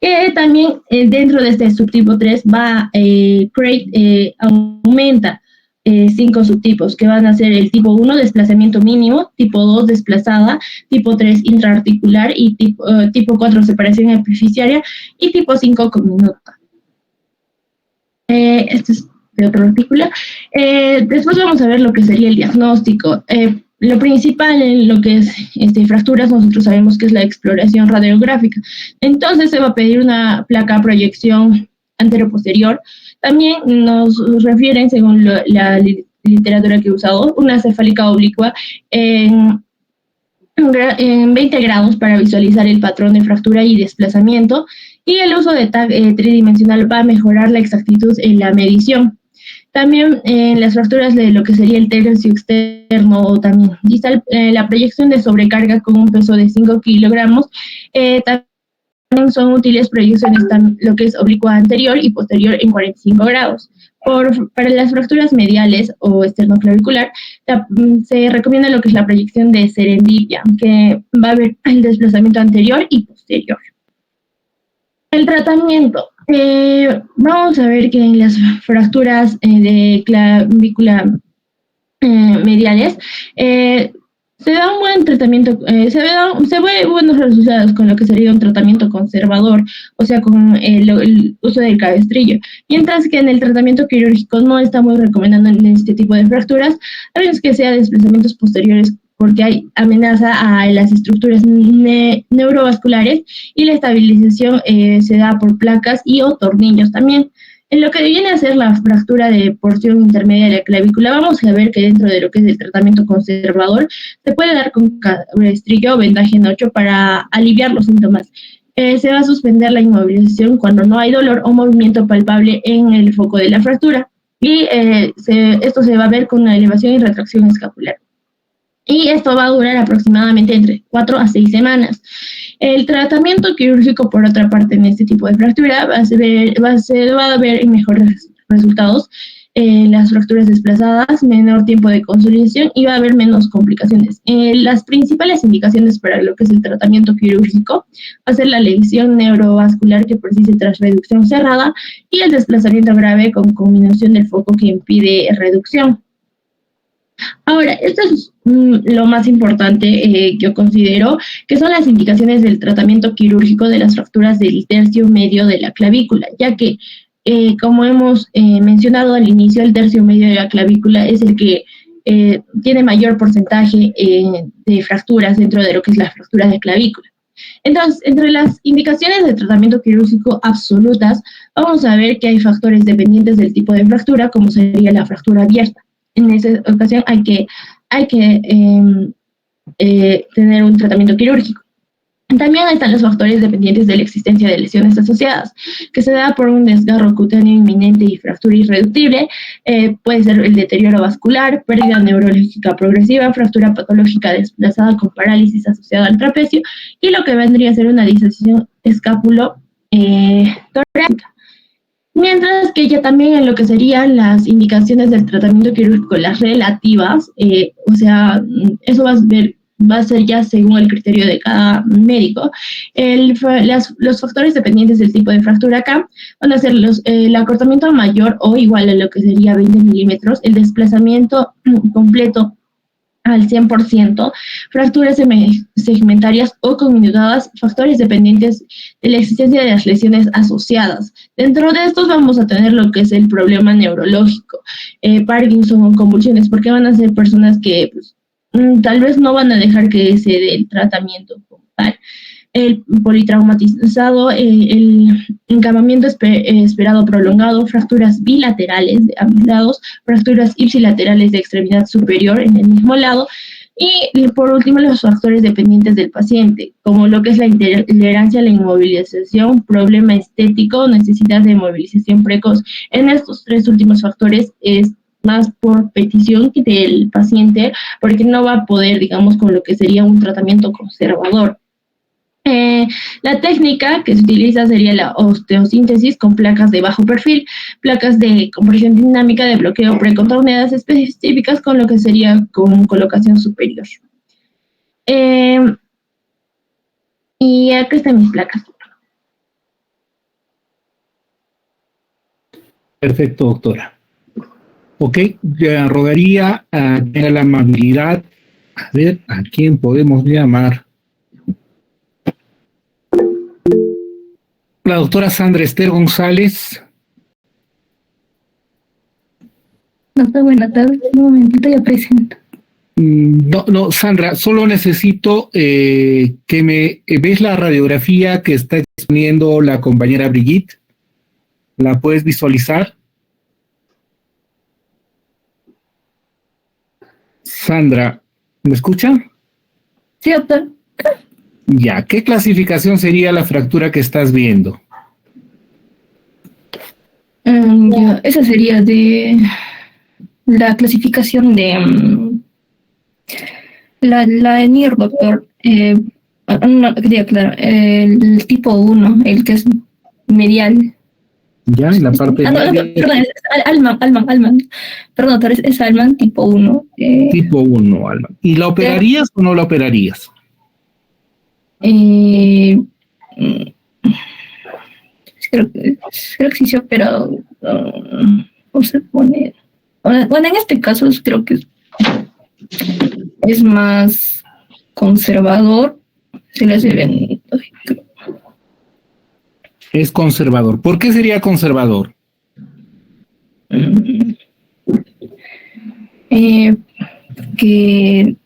que también dentro de este subtipo 3 aumenta 5 subtipos, que van a ser el tipo 1, desplazamiento mínimo, tipo 2, desplazada, tipo 3, intraarticular, y tipo 4, separación epificiaria, y tipo 5, conminuta. Esto es de otra artículo. Después vamos a ver lo que sería el diagnóstico. Lo principal en lo que es fracturas, nosotros sabemos que es la exploración radiográfica. Entonces se va a pedir una placa proyección anteroposterior. También nos refieren, según la literatura que he usado, una cefálica oblicua en 20 grados para visualizar el patrón de fractura y desplazamiento, y el uso de tag tridimensional va a mejorar la exactitud en la medición. También en las fracturas de lo que sería el tercio externo o también distal, la proyección de sobrecarga con un peso de 5 kilogramos, también son útiles proyecciones lo que es oblicua anterior y posterior en 45 grados. Para las fracturas mediales o esternoclavicular, se recomienda lo que es la proyección de serendipia, que va a ver el desplazamiento anterior y posterior. El tratamiento. Vamos a ver que en las fracturas de clavícula mediales, se da un buen tratamiento, se ve buenos resultados con lo que sería un tratamiento conservador, o sea, con el uso del cabestrillo. Mientras que en el tratamiento quirúrgico no está muy recomendando en este tipo de fracturas, a menos que sea desplazamientos posteriores, porque hay amenaza a las estructuras neurovasculares, y la estabilización se da por placas y o tornillos también. En lo que viene a ser la fractura de porción intermedia de la clavícula, vamos a ver que dentro de lo que es el tratamiento conservador, se puede dar con cabestrillo o vendaje en 8 para aliviar los síntomas. Se va a suspender la inmovilización cuando no hay dolor o movimiento palpable en el foco de la fractura, y esto se va a ver con una elevación y retracción escapular. Y esto va a durar aproximadamente entre 4 a 6 semanas. El tratamiento quirúrgico, por otra parte, en este tipo de fractura, va a ver mejores resultados en las fracturas desplazadas, menor tiempo de consolidación, y va a haber menos complicaciones. Las principales indicaciones para lo que es el tratamiento quirúrgico va a ser la lesión neurovascular que persiste tras reducción cerrada, y el desplazamiento grave con combinación del foco que impide reducción. Ahora, esto es lo más importante, yo considero, que son las indicaciones del tratamiento quirúrgico de las fracturas del tercio medio de la clavícula, ya que, como hemos mencionado al inicio, el tercio medio de la clavícula es el que tiene mayor porcentaje de fracturas dentro de lo que es la fractura de clavícula. Entonces, entre las indicaciones de tratamiento quirúrgico absolutas, vamos a ver que hay factores dependientes del tipo de fractura, como sería la fractura abierta. En esa ocasión hay que tener un tratamiento quirúrgico. También están los factores dependientes de la existencia de lesiones asociadas, que se da por un desgarro cutáneo inminente y fractura irreductible. Puede ser el deterioro vascular, pérdida neurológica progresiva, fractura patológica desplazada con parálisis asociada al trapecio, y lo que vendría a ser una disociación escápulo-torácica. Mientras que ya también en lo que serían las indicaciones del tratamiento quirúrgico, las relativas, o sea, eso va a ser ya según el criterio de cada médico. Los factores dependientes del tipo de fractura acá van a ser el acortamiento mayor o igual a lo que sería 20 milímetros, el desplazamiento completo al 100%, fracturas segmentarias o conminutadas, factores dependientes de la existencia de las lesiones asociadas. Dentro de estos vamos a tener lo que es el problema neurológico, Parkinson o convulsiones, porque van a ser personas que pues, tal vez no van a dejar que se dé el tratamiento como tal. El politraumatizado, el encamamiento esperado prolongado, fracturas bilaterales de ambos lados, fracturas ipsilaterales de extremidad superior en el mismo lado, y por último los factores dependientes del paciente, como lo que es la intolerancia a la inmovilización, problema estético, necesidad de movilización precoz. En estos tres últimos factores es más por petición del paciente, porque no va a poder, digamos, con lo que sería un tratamiento conservador. La técnica que se utiliza sería la osteosíntesis con placas de bajo perfil, placas de compresión dinámica de bloqueo precontorneadas específicas con lo que sería con colocación superior. Y acá están mis placas. Perfecto, doctora. Ok, ya rogaría a tenga la amabilidad. A ver, ¿a quién podemos llamar? La doctora Sandra Esther González. Doctor, buenas tardes. Un momentito, ya presento. No, Sandra, solo necesito que me ves la radiografía que está exponiendo la compañera Brigitte. ¿La puedes visualizar? Sandra, ¿me escucha? Sí, doctor. Ya, ¿qué clasificación sería la fractura que estás viendo? Ya, esa sería de la clasificación de la ENIR, doctor. No, quería aclarar, el tipo 1, el que es medial. Ya, en la parte No, media. perdón, es Alman. Perdón, doctor, es Alman tipo 1. Tipo 1, Alma. ¿Y la operarías o no la operarías? Mm, creo que sí se ha operado. ¿Cómo se pone? Bueno, en este caso creo que es más conservador. Se le hace bien. Es conservador. ¿Por qué sería conservador? Que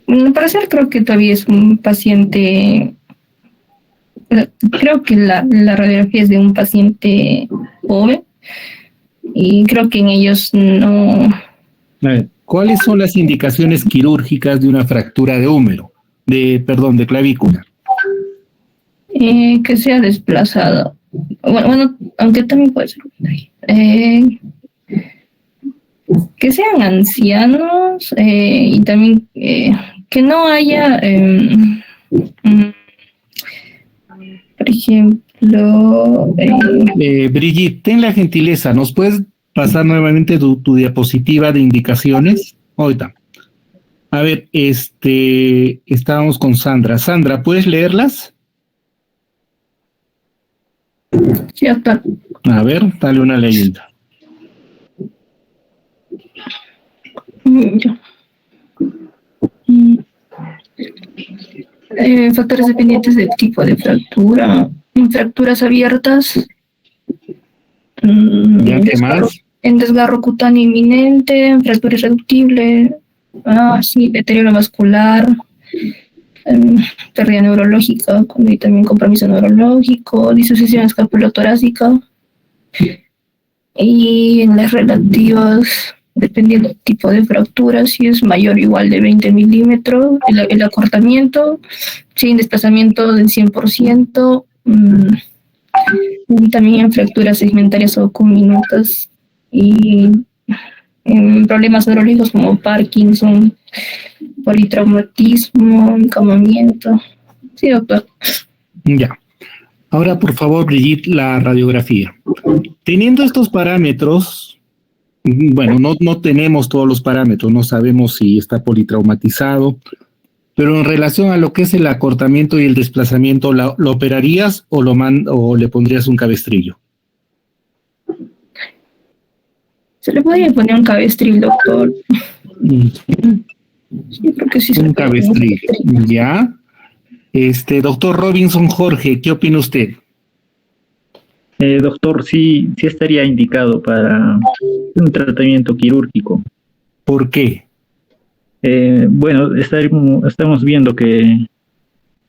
al parecer creo que todavía es un paciente. Creo que la radiografía es de un paciente joven y creo que en ellos no. A ver, ¿cuáles son las indicaciones quirúrgicas de una fractura de húmero? De clavícula. Que sea desplazado. Bueno, aunque también puede ser. Que sean ancianos y también que no haya, por ejemplo, Brigitte, ten la gentileza, ¿nos puedes pasar nuevamente tu diapositiva de indicaciones? Ahorita. A ver, estábamos con Sandra. Sandra, ¿puedes leerlas? cierta. A ver, dale una leyenda. Factores dependientes del tipo de fractura, fracturas abiertas, ¿Ya qué más? en desgarro cutáneo inminente, fractura irreductible, sí, deterioro vascular, pérdida neurológica, y también compromiso neurológico, disociación escapulotorácica, y en las relativas, dependiendo del tipo de fractura, si es mayor o igual de 20 milímetros, el acortamiento, sin desplazamiento del 100%, y también en fracturas segmentarias o conminutas, y en problemas neurológicos como Parkinson, politraumatismo, encamamiento. Sí, doctor. Ya. Ahora, por favor, Brigitte, la radiografía. Teniendo estos parámetros, bueno, no tenemos todos los parámetros, no sabemos si está politraumatizado, pero en relación a lo que es el acortamiento y el desplazamiento, ¿lo operarías o le pondrías un cabestrillo? ¿Se le podría poner un cabestril, doctor? Sí, creo que sí se Un le puede poner un cabestrillo, cabestril. ya. Doctor Robinson Jorge, ¿qué opina usted? Doctor, sí estaría indicado para un tratamiento quirúrgico. ¿Por qué? Bueno, estamos viendo que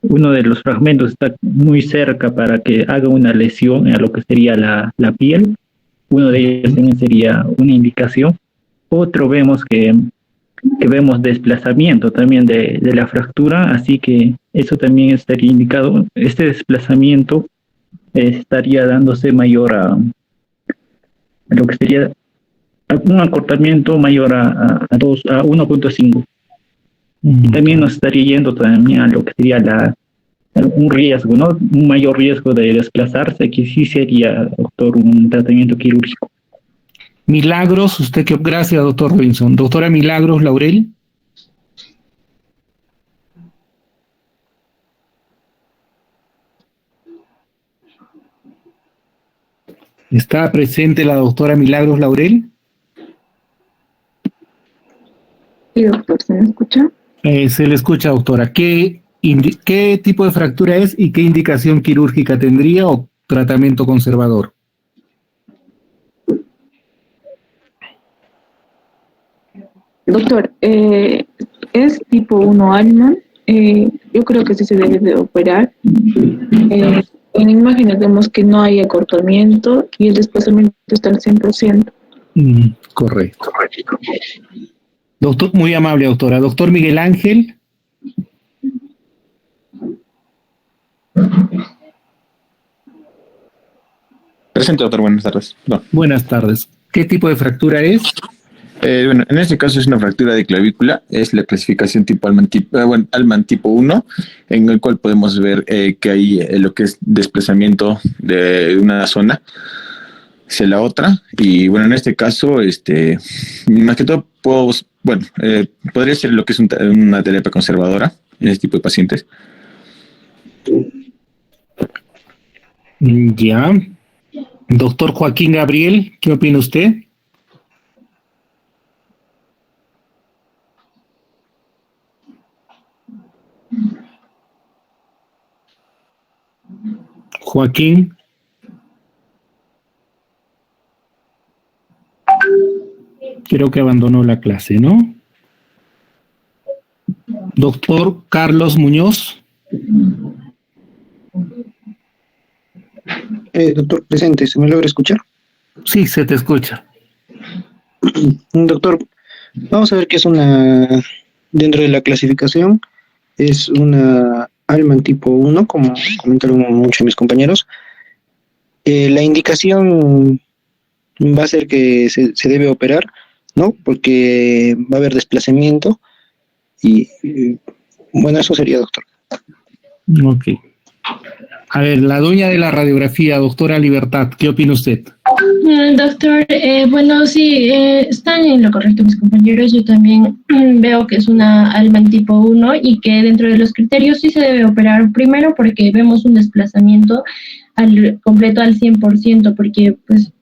uno de los fragmentos está muy cerca para que haga una lesión a lo que sería la piel. Uno de ellos también sería una indicación. Otro vemos que vemos desplazamiento también de la fractura, así que eso también estaría indicado. Este desplazamiento estaría dándose mayor a lo que sería un acortamiento mayor a 1.5. Y también nos estaría yendo también a lo que sería un riesgo, ¿no? Un mayor riesgo de desplazarse, que sí sería, doctor, un tratamiento quirúrgico. Milagros, gracias, doctor Robinson. Doctora Milagros, Laurel. ¿Está presente la doctora Milagros Laurel? Sí, doctor, ¿se me escucha? Se le escucha, doctora. ¿Qué tipo de fractura es y qué indicación quirúrgica tendría o tratamiento conservador? Doctor, es tipo 1 Alman. Yo creo que sí se debe de operar. En imágenes vemos que no hay acortamiento y el desplazamiento está al 100%. Correcto. Doctor, muy amable, doctora. Doctor Miguel Ángel. Presente, doctor, buenas tardes. No. Buenas tardes. ¿Qué tipo de fractura es? Bueno, en este caso es una fractura de clavícula, es la clasificación tipo Allman tipo 1, en el cual podemos ver que hay lo que es desplazamiento de una zona hacia la otra, y bueno, en este caso, más que todo, podría ser lo que es una terapia conservadora en este tipo de pacientes. Ya. Doctor Joaquín Gabriel, ¿qué opina usted? Joaquín. Creo que abandonó la clase, ¿no? Doctor Carlos Muñoz. Doctor, presente, ¿se me logra escuchar? Sí, se te escucha. Doctor, vamos a ver qué es dentro de la clasificación, es una Allman tipo 1, como comentaron muchos de mis compañeros. La indicación va a ser que se debe operar, ¿no? Porque va a haber desplazamiento bueno, eso sería, doctor. Ok. A ver, la dueña de la radiografía, doctora Libertad, ¿qué opina usted? Doctor, bueno, sí, están en lo correcto mis compañeros. Yo también veo que es una Allman tipo 1 y que dentro de los criterios sí se debe operar primero porque vemos un desplazamiento completo al 100%, porque pues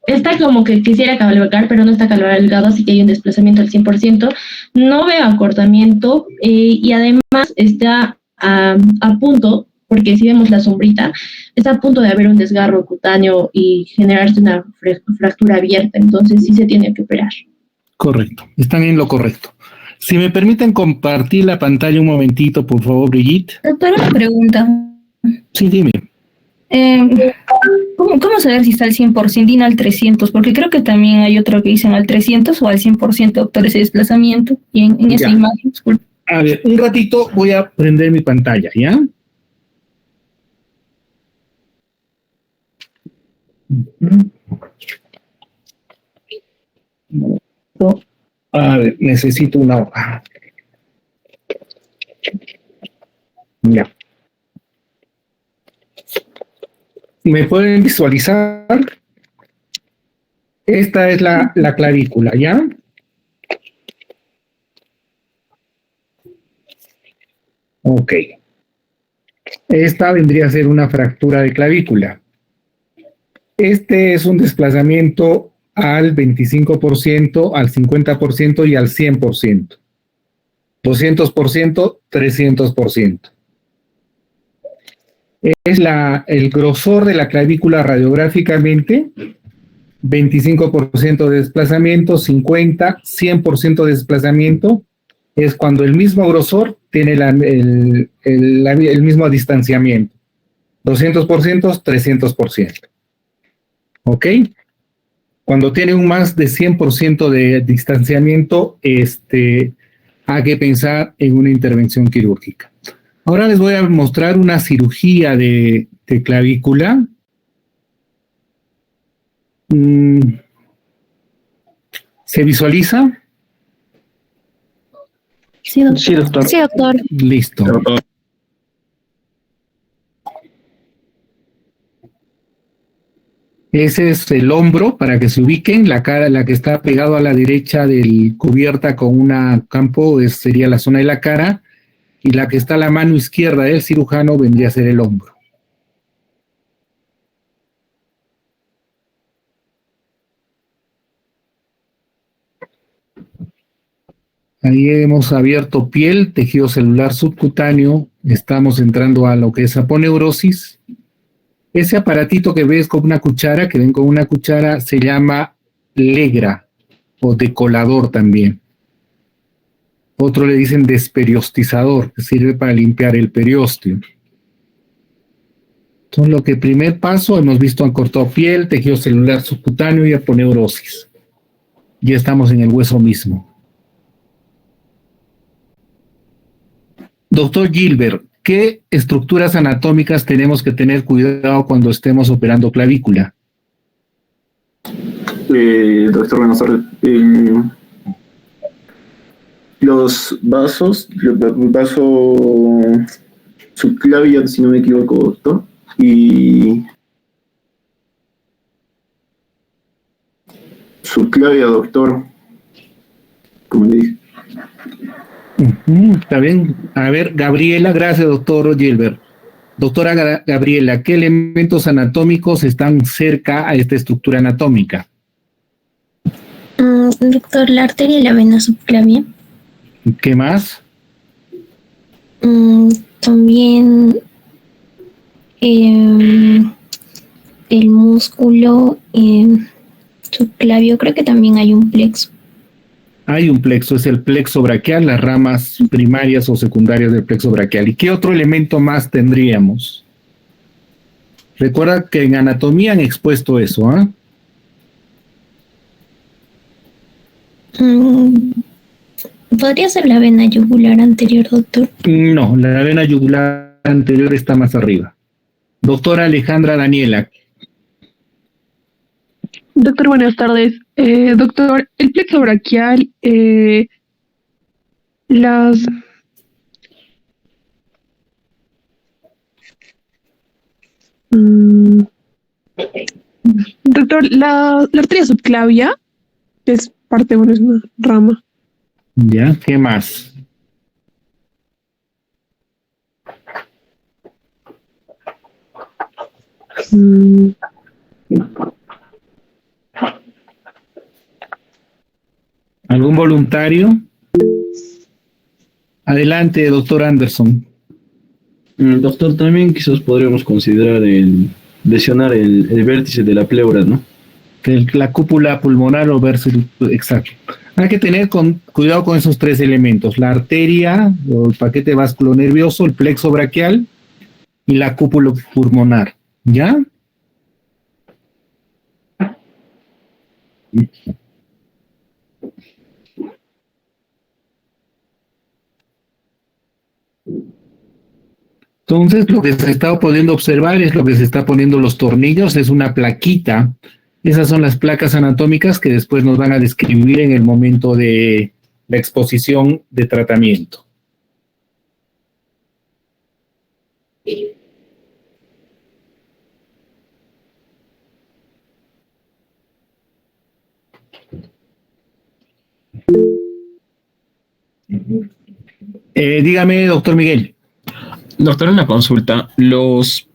está como que quisiera cabalgar, pero no está cabalgado, así que hay un desplazamiento al 100%. No veo acortamiento y además está a punto, porque si vemos la sombrita, está a punto de haber un desgarro cutáneo y generarse una fractura abierta, entonces sí se tiene que operar. Correcto, están en lo correcto. Si me permiten compartir la pantalla un momentito, por favor, Brigitte. Doctora, una pregunta. Sí, dime. ¿Cómo saber si está al 100%, DIN al 300? Porque creo que también hay otro que dicen al 300 o al 100%, doctor, ese desplazamiento. Y en esa imagen, disculpe. A ver, un ratito voy a prender mi pantalla, ¿ya? A ver, necesito una hoja. Ya. ¿Me pueden visualizar? Esta es la clavícula, ¿ya? Ok. Esta vendría a ser una fractura de clavícula. Este es un desplazamiento al 25%, al 50% y al 100%. 200%, 300%. Es el grosor de la clavícula radiográficamente, 25% de desplazamiento, 50, 100% de desplazamiento, es cuando el mismo grosor tiene el mismo distanciamiento. 200%, 300%. ¿Ok? Cuando tiene un más de 100% de distanciamiento, hay que pensar en una intervención quirúrgica. Ahora les voy a mostrar una cirugía de clavícula. ¿Se visualiza? Sí, doctor. Sí, doctor. Sí, doctor. Listo. Ese es el hombro, para que se ubiquen. La cara, la que está pegado a la derecha cubierta con un campo, sería la zona de la cara. Y la que está a la mano izquierda del cirujano vendría a ser el hombro. Ahí hemos abierto piel, tejido celular subcutáneo, estamos entrando a lo que es aponeurosis. Ese aparatito que ves con una cuchara, que ven con una cuchara, se llama legra o decolador también. Otro le dicen desperiostizador, que sirve para limpiar el periósteo. Entonces, lo que primer paso, hemos visto han cortado piel, tejido celular subcutáneo y aponeurosis. Ya estamos en el hueso mismo. Doctor Gilbert, ¿qué estructuras anatómicas tenemos que tener cuidado cuando estemos operando clavícula? Doctor, buenas tardes. Los vasos, el vaso subclavia, si no me equivoco, doctor, y subclavia, doctor, como le dije. Está bien. A ver, Gabriela, gracias, doctor Gilbert. Doctora Gabriela, ¿qué elementos anatómicos están cerca a esta estructura anatómica? Doctor, la arteria y la vena subclavia. ¿Qué más? También el músculo subclavio, creo que también hay un plexo. Hay un plexo, es el plexo braquial, las ramas primarias o secundarias del plexo braquial. ¿Y qué otro elemento más tendríamos? Recuerda que en anatomía han expuesto eso, ¿ah? ¿Podría ser la vena yugular anterior, doctor? No, la vena yugular anterior está más arriba. Doctora Alejandra Daniela. Doctor, buenas tardes. Doctor, el plexo braquial, las... Doctor, la arteria subclavia, que es parte, bueno, es una rama. ¿Ya? ¿Qué más? ¿Algún voluntario? Adelante, doctor Anderson. Doctor, también quizás podríamos considerar lesionar el vértice de la pleura, ¿no? La cúpula pulmonar o vértice, exacto. Hay que tener cuidado con esos tres elementos: la arteria o el paquete vasculonervioso, el plexo braquial y la cúpula pulmonar. ¿Ya? Entonces, lo que se está pudiendo observar es lo que se está poniendo los tornillos, es una plaquita. Esas son las placas anatómicas que después nos van a describir en el momento de la exposición de tratamiento. Dígame, doctor Miguel. Doctor, en la consulta, los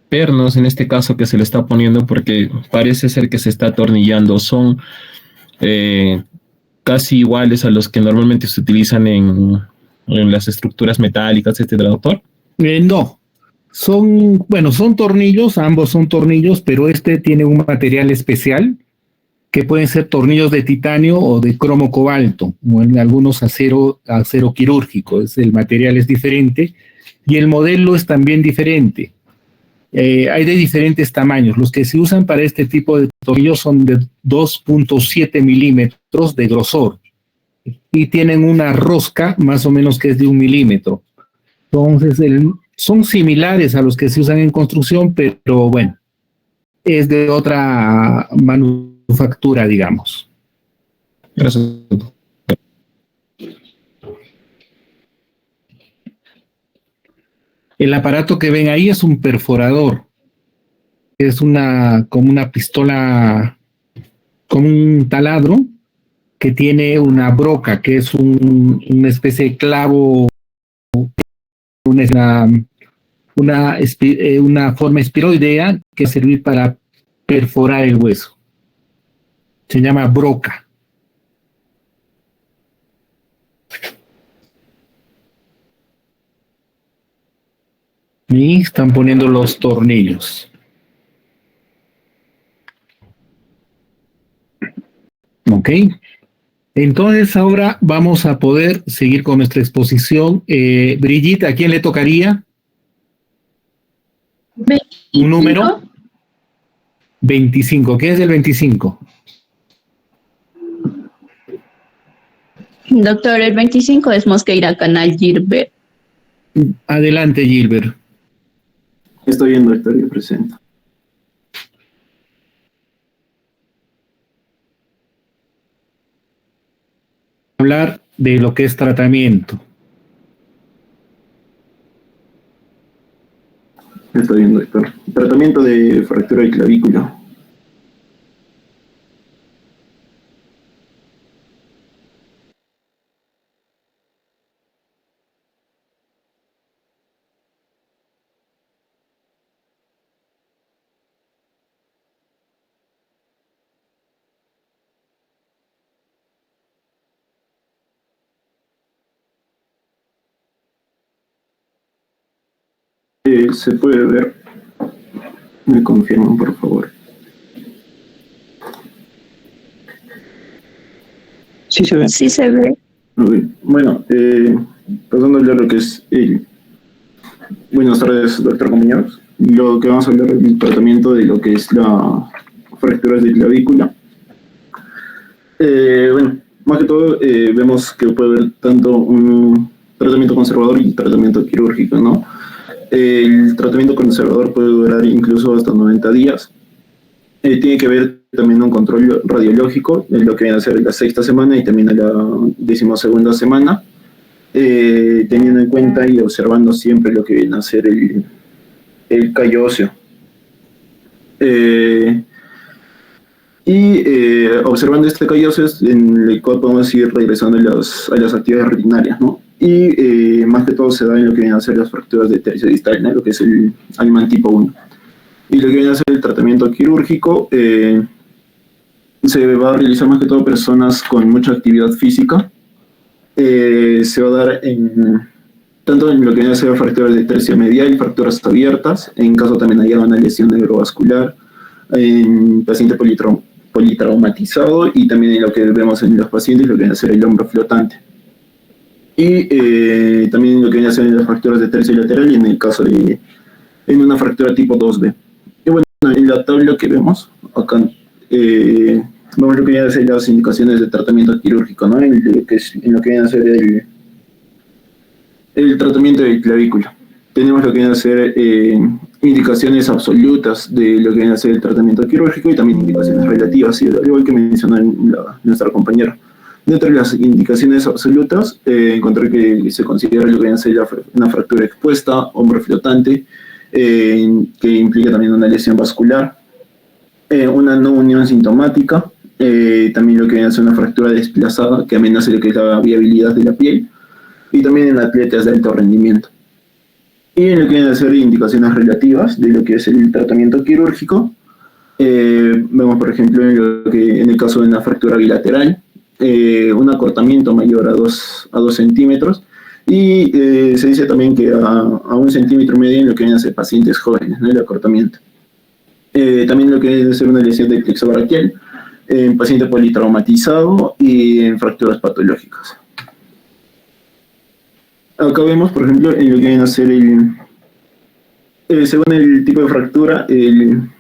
pernos, en este caso que se le está poniendo, porque parece ser que se está atornillando, son casi iguales a los que normalmente se utilizan en las estructuras metálicas, etcétera, doctor. No, son tornillos, ambos son tornillos, pero este tiene un material especial que pueden ser tornillos de titanio o de cromo cobalto, o en algunos acero quirúrgico. El material es diferente y el modelo es también diferente. Hay de diferentes tamaños. Los que se usan para este tipo de tornillos son de 2.7 milímetros de grosor y tienen una rosca más o menos que es de 1 milímetro. Entonces, son similares a los que se usan en construcción, pero bueno, es de otra manufactura, digamos. Gracias. El aparato que ven ahí es un perforador. Es como una pistola, como un taladro que tiene una broca, que es una especie de clavo, una forma espiroidea que va a servir para perforar el hueso. Se llama broca. Y están poniendo los tornillos. Ok. Entonces ahora vamos a poder seguir con nuestra exposición. Brigitte, ¿a quién le tocaría? 25. Un número. 25. ¿Qué es el 25? Doctor, el 25 es Mosqueira Canal Gilbert. Adelante, Gilbert. Estoy viendo, estaría presente. Hablar de lo que es tratamiento. Estoy viendo, doctor. Tratamiento de fractura de clavícula. Se puede ver. Me confirman, por favor. Sí se ve. Sí se ve. Bueno, pasando a hablar lo que es el... Buenas tardes, doctor compañeros. Lo que vamos a hablar es el tratamiento de lo que es la fracturas de clavícula. Bueno, más que todo vemos que puede haber tanto un tratamiento conservador y tratamiento quirúrgico, ¿no? El tratamiento conservador puede durar incluso hasta 90 días. Tiene que ver también un control radiológico, en lo que viene a ser la 6ª semana y también a la 12ª semana, teniendo en cuenta y observando siempre lo que viene a ser el callo óseo. Observando este callo óseo en el cual podemos ir regresando a las actividades rutinarias, ¿no? Y más que todo se da en lo que vienen a ser las fracturas de tercio distal, ¿no? Lo que es el Allman tipo 1. Y lo que viene a ser el tratamiento quirúrgico se va a realizar más que todo personas con mucha actividad física. Se va a dar tanto en lo que viene a ser fracturas de tercio medial y fracturas abiertas, en caso también haya una lesión neurovascular, en paciente politraumatizado y también en lo que vemos en los pacientes, lo que viene a ser el hombro flotante. Y también lo que viene a ser en las fracturas de tercio lateral y en el caso de una fractura tipo 2B. Y bueno, en la tabla que vemos acá, vemos lo que viene a ser las indicaciones de tratamiento quirúrgico, ¿no? En lo que viene a ser el tratamiento de clavícula. Tenemos lo que viene a ser indicaciones absolutas de lo que viene a ser el tratamiento quirúrgico y también indicaciones relativas, al igual que mencionó nuestra compañera. Dentro de las indicaciones absolutas, encontré que se considera lo que viene a ser una fractura expuesta, hombro flotante, que implica también una lesión vascular, una no unión sintomática, también lo que viene a ser una fractura desplazada que amenaza lo que es la viabilidad de la piel, y también en atletas de alto rendimiento. Y en lo que vienen a ser indicaciones relativas de lo que es el tratamiento quirúrgico, vemos por ejemplo en el caso de una fractura bilateral, un acortamiento mayor a 2 centímetros, y se dice también que a 1,5 centímetros en lo que vienen a ser pacientes jóvenes, ¿no? El acortamiento. También lo que viene a ser una lesión de plexo braquial en paciente politraumatizado y en fracturas patológicas. Acá vemos, por ejemplo, en lo que viene a ser según el tipo de fractura, el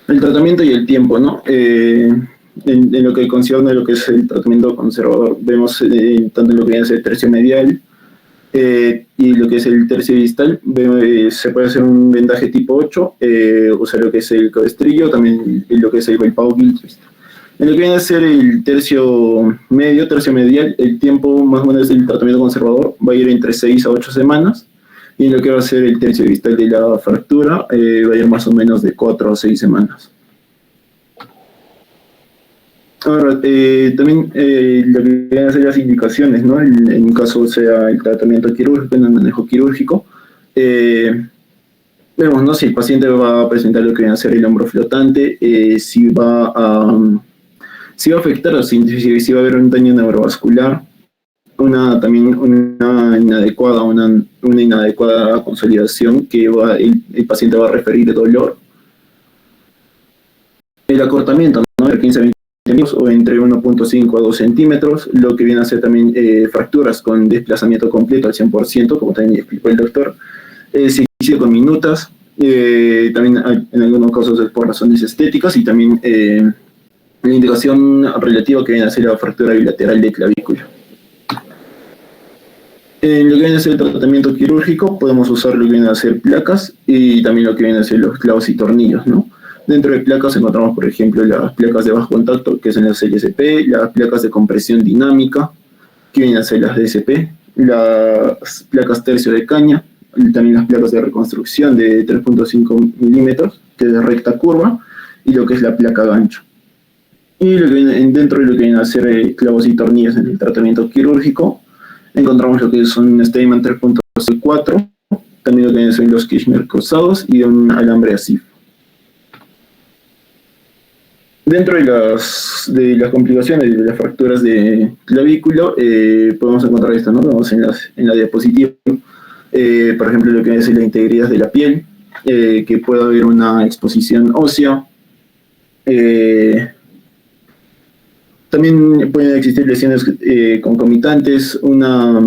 tratamiento y el tiempo, ¿no? En lo que concierne lo que es el tratamiento conservador, vemos tanto en lo que viene a ser el tercio medial y lo que es el tercio distal, se puede hacer un vendaje tipo 8, usar lo que es el cabestrillo, también lo que es el Bellpau-Gilchrist. En lo que viene a ser el tercio medial, el tiempo más o menos del tratamiento conservador va a ir entre 6 a 8 semanas, y en lo que va a ser el tercio distal de la fractura va a ir más o menos de 4 a 6 semanas. Ahora, también lo que vienen a ser las indicaciones, ¿no? En un caso sea el tratamiento quirúrgico, en el manejo quirúrgico, vemos, ¿no? Si el paciente va a presentar lo que viene a ser el hombro flotante, si va a afectar, si va a haber un daño neurovascular, también una inadecuada consolidación que el paciente va a referir dolor. El acortamiento, ¿no? De 15 a 20 centímetros o entre 1.5 a 2 centímetros, lo que viene a ser también fracturas con desplazamiento completo al 100%, como también explicó el doctor. Cicatriz con minutas, también en algunos casos es por razones estéticas y también la indicación relativa que viene a ser la fractura bilateral de clavícula. En lo que viene a ser el tratamiento quirúrgico, podemos usar lo que viene a ser placas y también lo que viene a ser los clavos y tornillos, ¿no? Dentro de placas encontramos, por ejemplo, las placas de bajo contacto, que son las LSP, las placas de compresión dinámica, que vienen a ser las DSP, las placas tercio de caña, y también las placas de reconstrucción de 3.5 milímetros, que es de recta curva, y lo que es la placa gancho. Y lo que dentro de lo que viene a ser clavos y tornillos en el tratamiento quirúrgico, encontramos lo que son un Steinmann 3.4, también lo que vienen a ser los Kirchner cruzados y un alambre ASIF. Dentro de las complicaciones de las fracturas de clavículo, podemos encontrar esto, ¿no? Vemos en la diapositiva, por ejemplo, lo que es la integridad de la piel, que puede haber una exposición ósea. También pueden existir lesiones concomitantes, una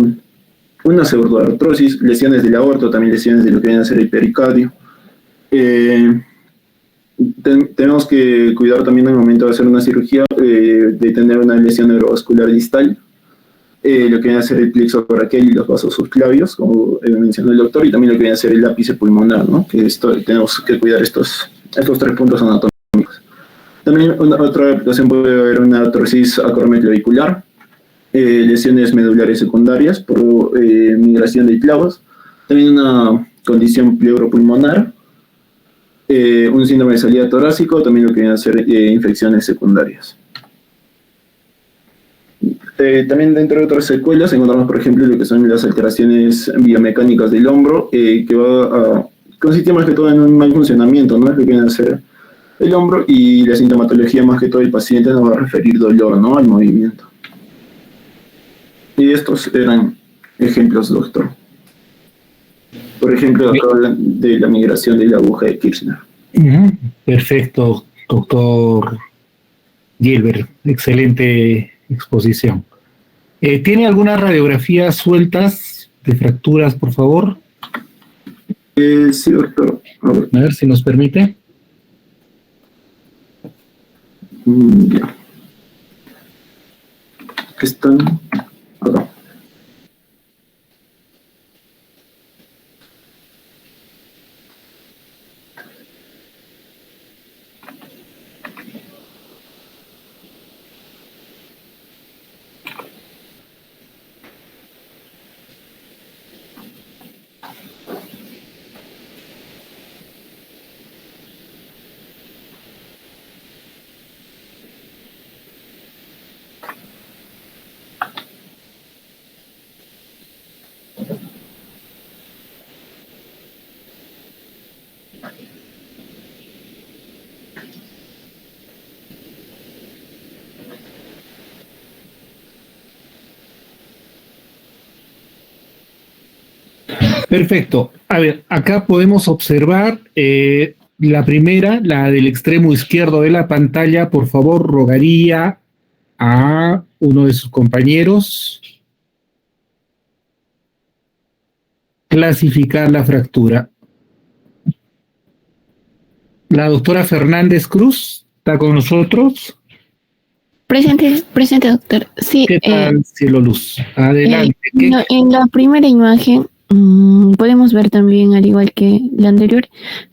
pseudoartrosis, lesiones del aorto, también lesiones de lo que viene a ser el pericardio. Tenemos que cuidar también al momento de hacer una cirugía de tener una lesión neurovascular distal, lo que viene a ser el plexo braquial y los vasos subclavios, como mencionó el doctor, y también lo que viene a ser el ápice pulmonar, ¿no? Que tenemos que cuidar estos 3 puntos anatómicos. También otra aplicación puede haber una artrosis acromioclavicular, lesiones medulares secundarias por migración de clavos, también una condición pleuropulmonar, un síndrome de salida torácico, también lo que viene a ser infecciones secundarias. También dentro de otras secuelas encontramos, por ejemplo, lo que son las alteraciones biomecánicas del hombro, que va a consistir más que todo en un mal funcionamiento, ¿no? Lo que viene a ser el hombro, y la sintomatología más que todo el paciente nos va a referir dolor, ¿no? Al movimiento. Y estos eran ejemplos, doctor. Por ejemplo, acá hablan de la migración de la aguja de Kirchner. Perfecto, doctor Gilbert. Excelente exposición. ¿Tiene algunas radiografías sueltas de fracturas, por favor? Sí, doctor. A ver si nos permite. Ya. Están acá. Perfecto. A ver, acá podemos observar la primera, la del extremo izquierdo de la pantalla. Por favor, rogaría a uno de sus compañeros clasificar la fractura. La doctora Fernández Cruz está con nosotros. Presente, doctor. Sí. ¿Qué tal, Cielo Luz? Adelante. En la primera imagen podemos ver también, al igual que la anterior,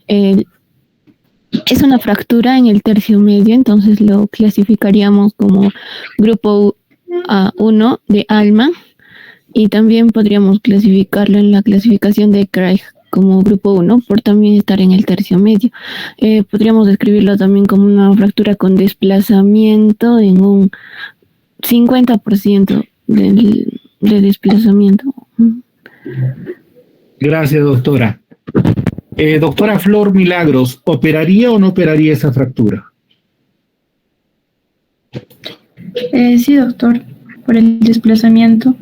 es una fractura en el tercio medio, entonces lo clasificaríamos como grupo 1 de Allman, y también podríamos clasificarlo en la clasificación de Craig como grupo 1 por también estar en el tercio medio. Podríamos describirlo también como una fractura con desplazamiento en un 50% de desplazamiento. Gracias, doctora. Doctora Flor Milagros, ¿operaría o no operaría esa fractura? Sí, doctor, por el desplazamiento.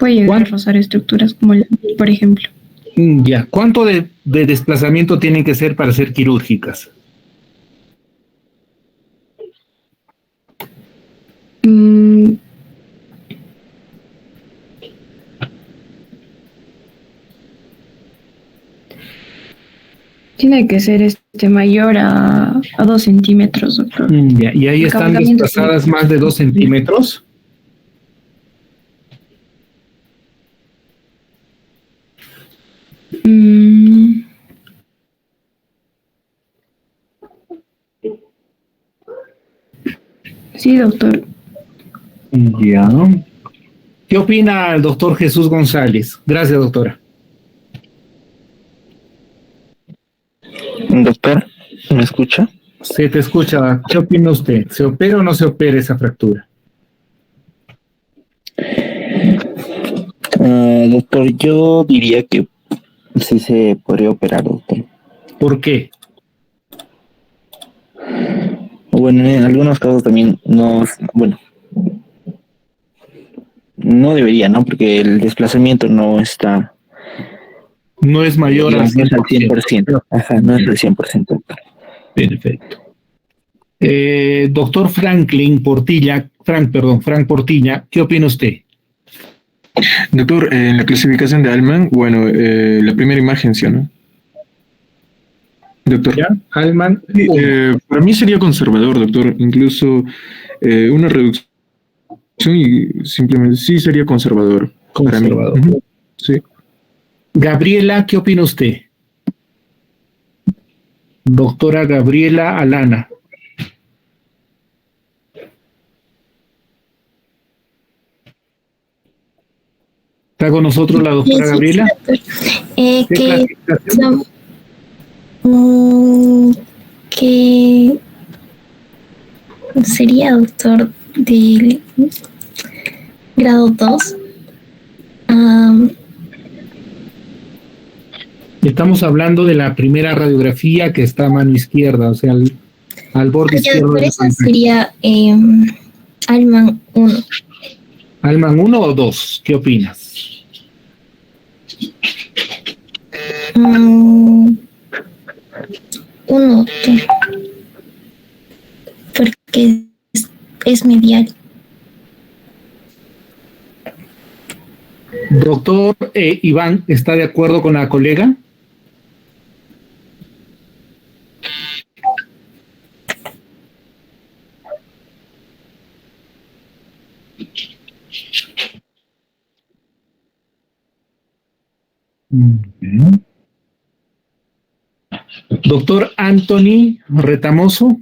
Puede llegar a rozar estructuras como la, por ejemplo. Ya. ¿Cuánto de desplazamiento tienen que ser para ser quirúrgicas? Tiene que ser mayor a 2 centímetros, doctor. Ya. ¿Y ahí están desplazadas más de 2 centímetros? Sí, doctor. Ya. ¿Qué opina el doctor Jesús González? Gracias, doctora. Doctor, ¿me escucha? Se te escucha. ¿Qué opina usted? ¿Se opera o no se opera esa fractura? Doctor, yo diría que sí se podría operar, doctor. ¿Por qué? Bueno, en algunos casos también no debería, ¿no? Porque el desplazamiento no está... No es mayor al 100%. Ajá, no es el 100%. Perfecto. Doctor Frank Portilla, ¿qué opina usted? Doctor, en la clasificación de Allman, bueno, la primera imagen, ¿sí o no? Doctor. ¿Ya? Allman. Para mí sería conservador, doctor. Incluso una reducción y simplemente sí sería conservador. Conservador. Para mí. Sí. Gabriela, ¿qué opina usted? Doctora Gabriela Alana. ¿Está con nosotros la doctora Gabriela? Que sería doctor de grado 2. Estamos hablando de la primera radiografía que está a mano izquierda, o sea, al borde izquierdo. Por eso sería Allman 1. ¿Allman 1 o 2? ¿Qué opinas? 1, porque es medial. Doctor Iván, ¿está de acuerdo con la colega? Doctor Anthony Retamoso.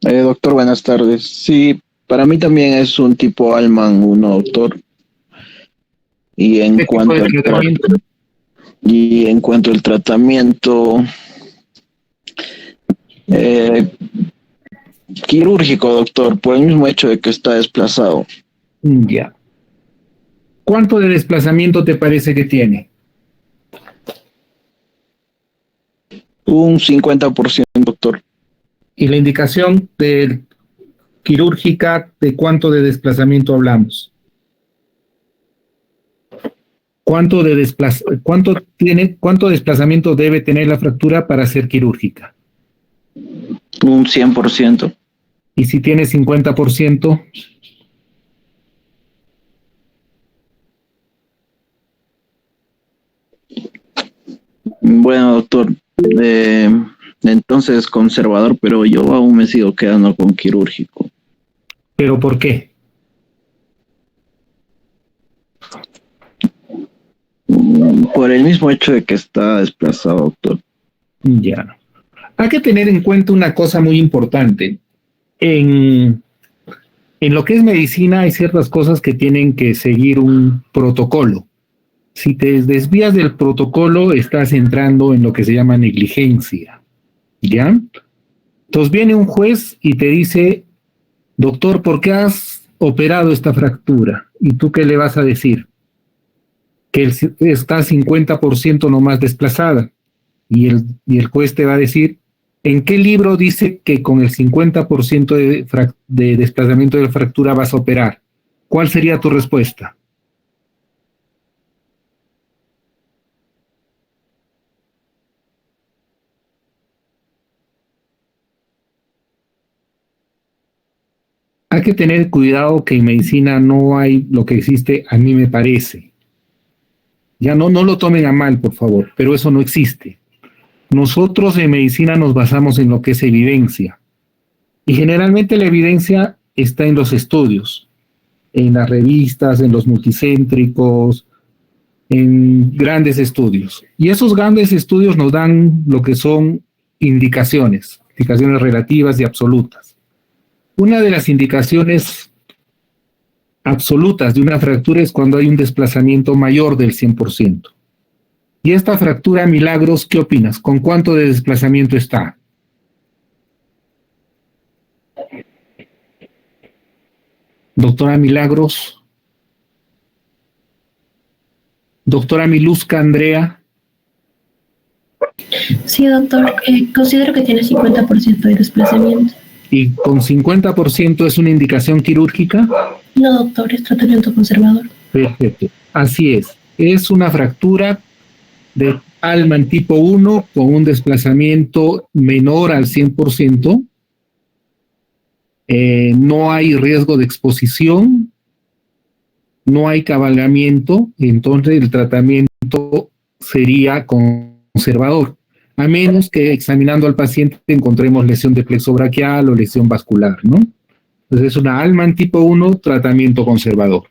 Doctor, buenas tardes. Sí, para mí también es un tipo Allman 1, doctor. Y en cuanto al tratamiento quirúrgico, doctor, por el mismo hecho de que está desplazado. Ya. ¿Cuánto de desplazamiento te parece que tiene? Un 50%, doctor. ¿Y la indicación quirúrgica de cuánto de desplazamiento hablamos? ¿Cuánto desplazamiento debe tener la fractura para ser quirúrgica? Un 100%. ¿Y si tiene 50%? Bueno, doctor, entonces conservador, pero yo aún me sigo quedando con quirúrgico. ¿Pero por qué? Por el mismo hecho de que está desplazado, doctor. Ya. Hay que tener en cuenta una cosa muy importante. En lo que es medicina hay ciertas cosas que tienen que seguir un protocolo. Si te desvías del protocolo, estás entrando en lo que se llama negligencia. ¿Ya? Entonces viene un juez y te dice, doctor, ¿por qué has operado esta fractura? ¿Y tú qué le vas a decir? Que está 50% nomás desplazada. Y el juez te va a decir, ¿en qué libro dice que con el 50% de desplazamiento de la fractura vas a operar? ¿Cuál sería tu respuesta? hay que tener cuidado que en medicina no hay lo que existe, a mí me parece. Ya no lo tomen a mal, por favor, pero eso no existe. Nosotros en medicina nos basamos en lo que es evidencia. Y generalmente la evidencia está en los estudios, en las revistas, en los multicéntricos, en grandes estudios. Y esos grandes estudios nos dan lo que son indicaciones relativas y absolutas. Una de las indicaciones absolutas de una fractura es cuando hay un desplazamiento mayor del 100%. Y esta fractura, Milagros, ¿qué opinas? ¿Con cuánto de desplazamiento está? Doctora Milagros. Doctora Miluska Andrea. Sí, doctor. Considero que tiene 50% de desplazamiento. ¿Y con 50% es una indicación quirúrgica? No, doctor, es tratamiento conservador. Perfecto. Así es. Es una fractura de Allman tipo 1 con un desplazamiento menor al 100%. No hay riesgo de exposición, no hay cabalgamiento, entonces el tratamiento sería conservador, a menos que examinando al paciente encontremos lesión de plexo braquial o lesión vascular, ¿no? Entonces es una Allman tipo 1, tratamiento conservador.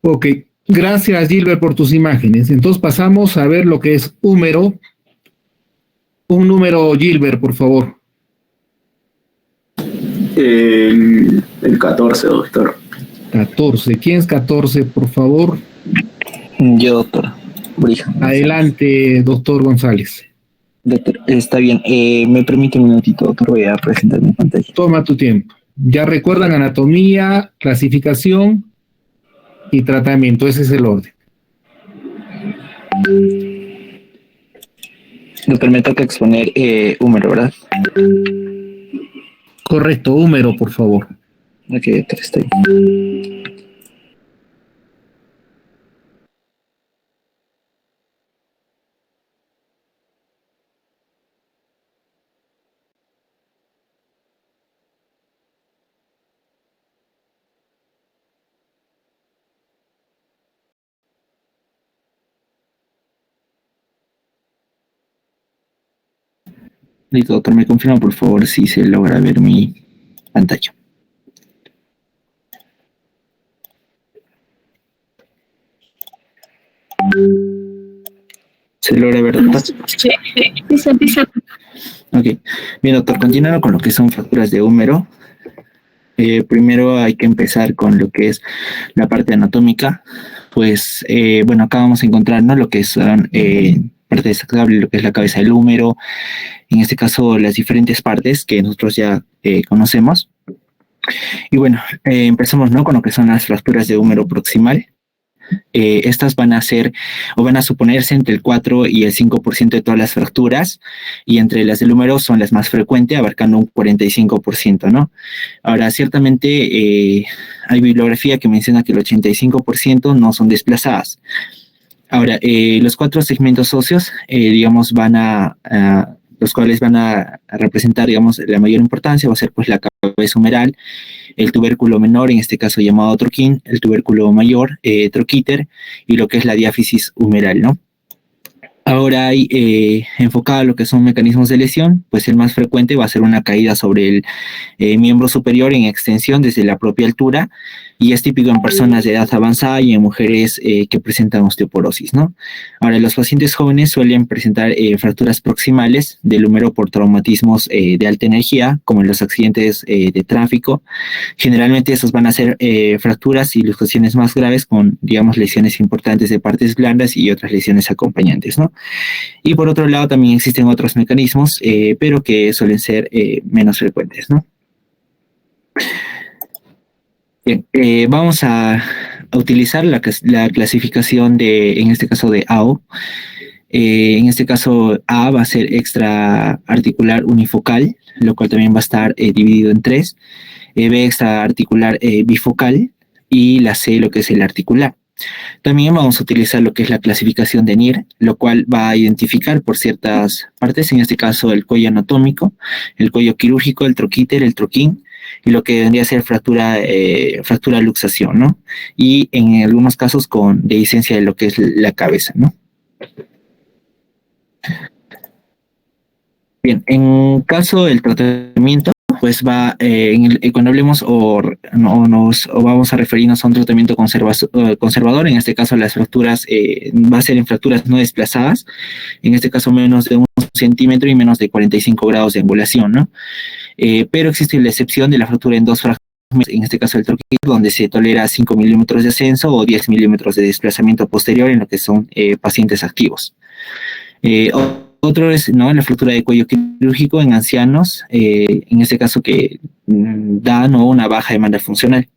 Ok, gracias Gilbert por tus imágenes. Entonces pasamos a ver lo que es húmero. Un número, Gilbert, por favor. El 14, doctor. 14. ¿Quién es 14, por favor? Yo, doctor. Brija. Adelante, doctor González. Doctor, está bien. Me permite un minutito, doctor. Voy a presentar mi pantalla. Toma tu tiempo. Ya recuerdan anatomía, clasificación y tratamiento. Ese es el orden. Doctor, me toca exponer húmero, ¿verdad? Correcto, húmero, por favor. Ok, doctor, está bien. Listo, doctor, me confirma por favor si se logra ver mi pantalla. ¿Se logra ver, doctor? Sí. Ok. Bien, doctor, continuando con lo que son fracturas de húmero. Primero hay que empezar con lo que es la parte anatómica. Pues, bueno, acá vamos a encontrar, ¿no?, lo que son parte destacable, lo que es la cabeza del húmero, en este caso las diferentes partes que nosotros ya conocemos. Y bueno, empezamos, ¿no?, con lo que son las fracturas de húmero proximal. Estas van a ser o van a suponerse entre el 4 y el 5% de todas las fracturas, y entre las del húmero son las más frecuentes, abarcando un 45%, ¿no? Ahora, ciertamente hay bibliografía que menciona que el 85% no son desplazadas. Ahora, los 4 segmentos óseos, digamos, los cuales van a representar, digamos, la mayor importancia, va a ser pues la cabeza humeral, el tubérculo menor, en este caso llamado troquín, el tubérculo mayor, troquíter, y lo que es la diáfisis humeral, ¿no? Ahora hay enfocado a lo que son mecanismos de lesión, pues el más frecuente va a ser una caída sobre el miembro superior en extensión desde la propia altura, y es típico en personas de edad avanzada y en mujeres que presentan osteoporosis, ¿no? Ahora, los pacientes jóvenes suelen presentar fracturas proximales del húmero por traumatismos de alta energía, como en los accidentes de tráfico. Generalmente estos van a ser fracturas y luxaciones más graves con, digamos, lesiones importantes de partes blandas y otras lesiones acompañantes, ¿no? Y por otro lado también existen otros mecanismos, pero que suelen ser menos frecuentes, ¿no? Bien, vamos a utilizar la clasificación en este caso de AO. En este caso A va a ser extraarticular unifocal, lo cual también va a estar dividido en 3. B extraarticular bifocal, y la C lo que es el articular. También vamos a utilizar lo que es la clasificación de NIR, lo cual va a identificar por ciertas partes, en este caso el cuello anatómico, el cuello quirúrgico, el troquíter, el troquín, y lo que vendría a ser fractura luxación, ¿no? Y en algunos casos con dehiscencia de lo que es la cabeza, ¿no? Bien, en caso del tratamiento, pues va, cuando hablemos o vamos a referirnos a un tratamiento conservador, en este caso las fracturas, va a ser en fracturas no desplazadas, en este caso menos de 1 centímetro y menos de 45 grados de angulación, ¿no? Pero existe la excepción de la fractura en 2 fragmentos, en este caso el troquíter, donde se tolera 5 milímetros de ascenso o 10 milímetros de desplazamiento posterior en lo que son pacientes activos. Otro es, ¿no?, la fractura de cuello quirúrgico en ancianos, en este caso que da, ¿no?, una baja demanda funcional.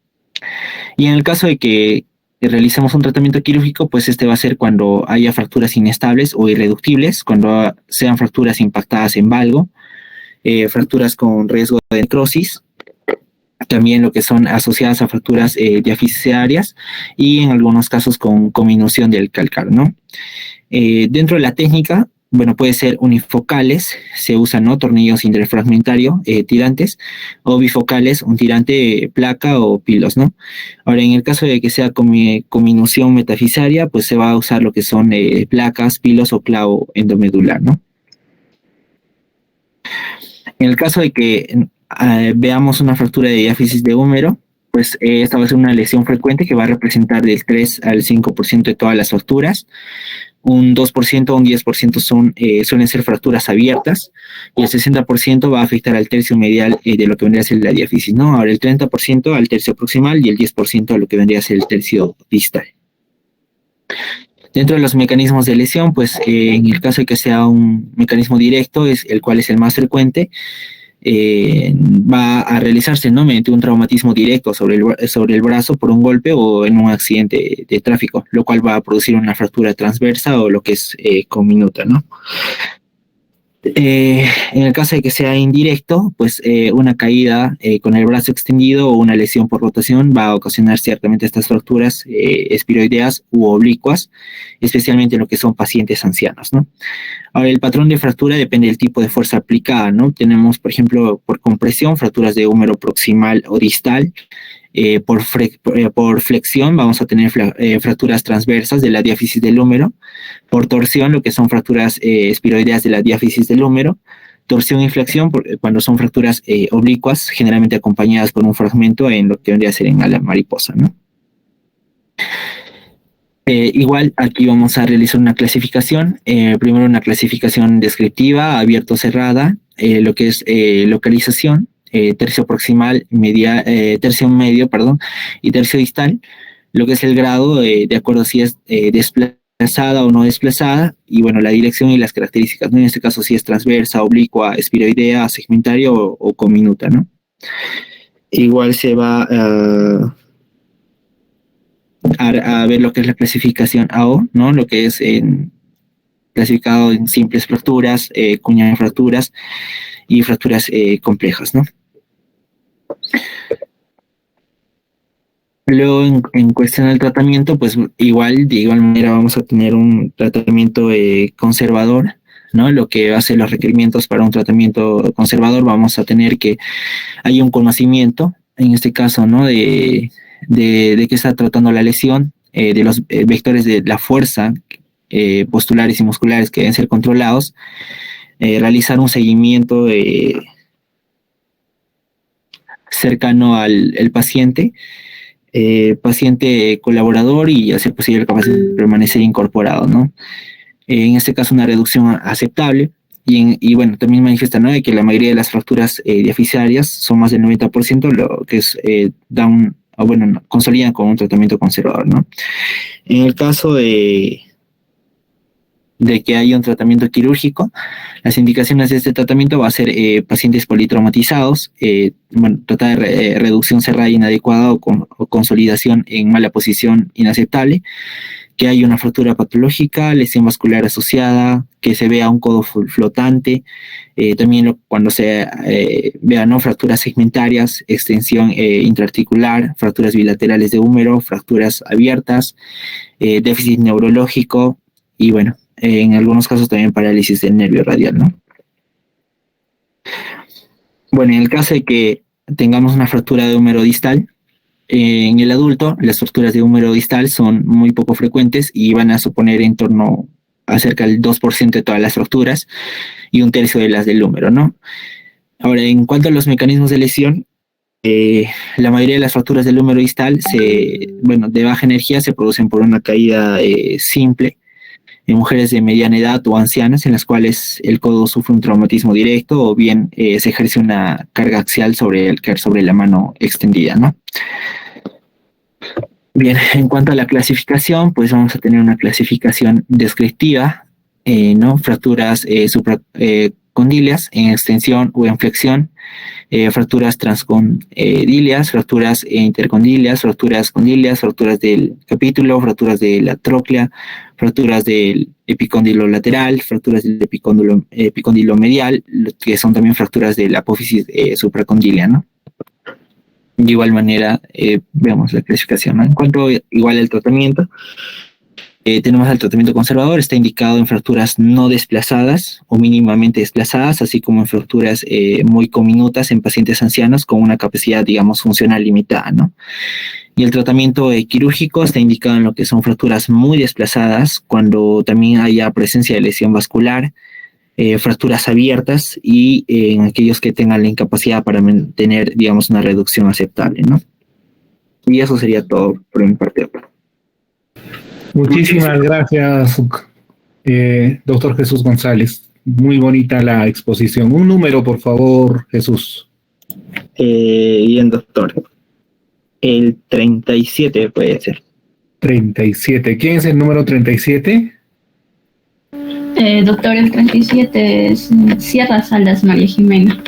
Y en el caso de que realizamos un tratamiento quirúrgico, pues este va a ser cuando haya fracturas inestables o irreductibles, cuando sean fracturas impactadas en valgo, fracturas con riesgo de necrosis, también lo que son asociadas a fracturas diafisarias y en algunos casos con cominución del calcáneo, ¿no? Dentro de la técnica, bueno, puede ser unifocales, se usan, ¿no?, tornillos interfragmentario, tirantes, o bifocales, un tirante, placa o pilos, ¿no? Ahora, en el caso de que sea cominución metafisaria, pues se va a usar lo que son placas, pilos o clavo endomedular, ¿no? En el caso de que veamos una fractura de diáfisis de húmero, pues esta va a ser una lesión frecuente que va a representar del 3 al 5% de todas las fracturas. Un 2% o un 10% suelen ser fracturas abiertas, y el 60% va a afectar al tercio medial de lo que vendría a ser la diáfisis, ¿no? Ahora el 30% al tercio proximal y el 10% a lo que vendría a ser el tercio distal. Dentro de los mecanismos de lesión, pues en el caso de que sea un mecanismo directo, el cual es el más frecuente, va a realizarse, ¿no?, mediante un traumatismo directo sobre el brazo por un golpe o en un accidente de tráfico, lo cual va a producir una fractura transversa o lo que es comminuta, ¿no? En el caso de que sea indirecto, pues una caída con el brazo extendido o una lesión por rotación va a ocasionar ciertamente estas fracturas espiroideas u oblicuas, especialmente en lo que son pacientes ancianos, ¿no? Ahora, el patrón de fractura depende del tipo de fuerza aplicada, ¿no? Tenemos, por ejemplo, por compresión, fracturas de húmero proximal o distal. Por flexión vamos a tener fracturas transversas de la diáfisis del húmero. Por torsión, lo que son fracturas espiroideas de la diáfisis del húmero. Torsión y flexión cuando son fracturas oblicuas, generalmente acompañadas por un fragmento en lo que vendría a ser en ala mariposa, ¿no? Igual aquí vamos a realizar una clasificación. Primero una clasificación descriptiva, abierto-cerrada, lo que es localización, tercio proximal, tercio medio, y tercio distal, lo que es el grado, de acuerdo si es desplazada o no desplazada, y bueno, la dirección y las características, ¿no? En este caso si es transversa, oblicua, espiroidea, segmentaria o comminuta, ¿no? Igual se va a ver lo que es la clasificación AO, ¿no? Lo que es clasificado en simples fracturas, cuña de fracturas y fracturas complejas, ¿no? Luego, en cuestión del tratamiento, pues de igual manera vamos a tener un tratamiento conservador, ¿no? Lo que hace los requerimientos para un tratamiento conservador, vamos a tener que hay un conocimiento, en este caso, ¿no?, de qué está tratando la lesión, de los vectores de la fuerza postulares y musculares que deben ser controlados, realizar un seguimiento cercano al paciente, paciente colaborador y hacer posible capaz de permanecer incorporado, ¿no? En este caso una reducción aceptable y bueno, también manifiesta, ¿no?, de que la mayoría de las fracturas diafisarias son más del 90%, lo que es consolidan con un tratamiento conservador, ¿no? En el caso de que haya un tratamiento quirúrgico, las indicaciones de este tratamiento va a ser pacientes politraumatizados, tratar de reducción cerrada inadecuada o consolidación en mala posición inaceptable, que hay una fractura patológica, lesión vascular asociada, que se vea un codo flotante, también cuando se vean, ¿no?, fracturas segmentarias, extensión intraarticular, fracturas bilaterales de húmero, fracturas abiertas, déficit neurológico y bueno, en algunos casos también parálisis del nervio radial, ¿no? Bueno, en el caso de que tengamos una fractura de húmero distal, en el adulto, las fracturas de húmero distal son muy poco frecuentes y van a suponer en torno a cerca del 2% de todas las fracturas y 1/3 de las del húmero, ¿no? Ahora, en cuanto a los mecanismos de lesión, la mayoría de las fracturas del húmero distal, de baja energía, se producen por una caída simple en mujeres de mediana edad o ancianas en las cuales el codo sufre un traumatismo directo o bien se ejerce una carga axial sobre la mano extendida, ¿no? Bien, en cuanto a la clasificación, pues vamos a tener una clasificación descriptiva, ¿no? Fracturas supracondilias en extensión o en flexión, fracturas transcondilias, fracturas intercondilias, fracturas condilias, fracturas del capítulo, fracturas de la tróclea, fracturas del epicóndilo lateral, fracturas del epicóndilo medial, que son también fracturas de la apófisis supracondilia, ¿no? De igual manera, vemos la clasificación, ¿no? En cuanto igual al tratamiento, tenemos el tratamiento conservador, está indicado en fracturas no desplazadas o mínimamente desplazadas, así como en fracturas muy comminutas en pacientes ancianos con una capacidad, digamos, funcional limitada, ¿no? Y el tratamiento quirúrgico está indicado en lo que son fracturas muy desplazadas, cuando también haya presencia de lesión vascular, fracturas abiertas y en aquellos que tengan la incapacidad para mantener, digamos, una reducción aceptable, ¿no? Y eso sería todo por mi parte. Muchísimas gracias, doctor Jesús González. Muy bonita la exposición. Un número, por favor, Jesús. Bien, doctor. El 37 puede ser. 37. ¿Quién es el número 37? Doctor, el 37 es Sierra Salas, María Jimena.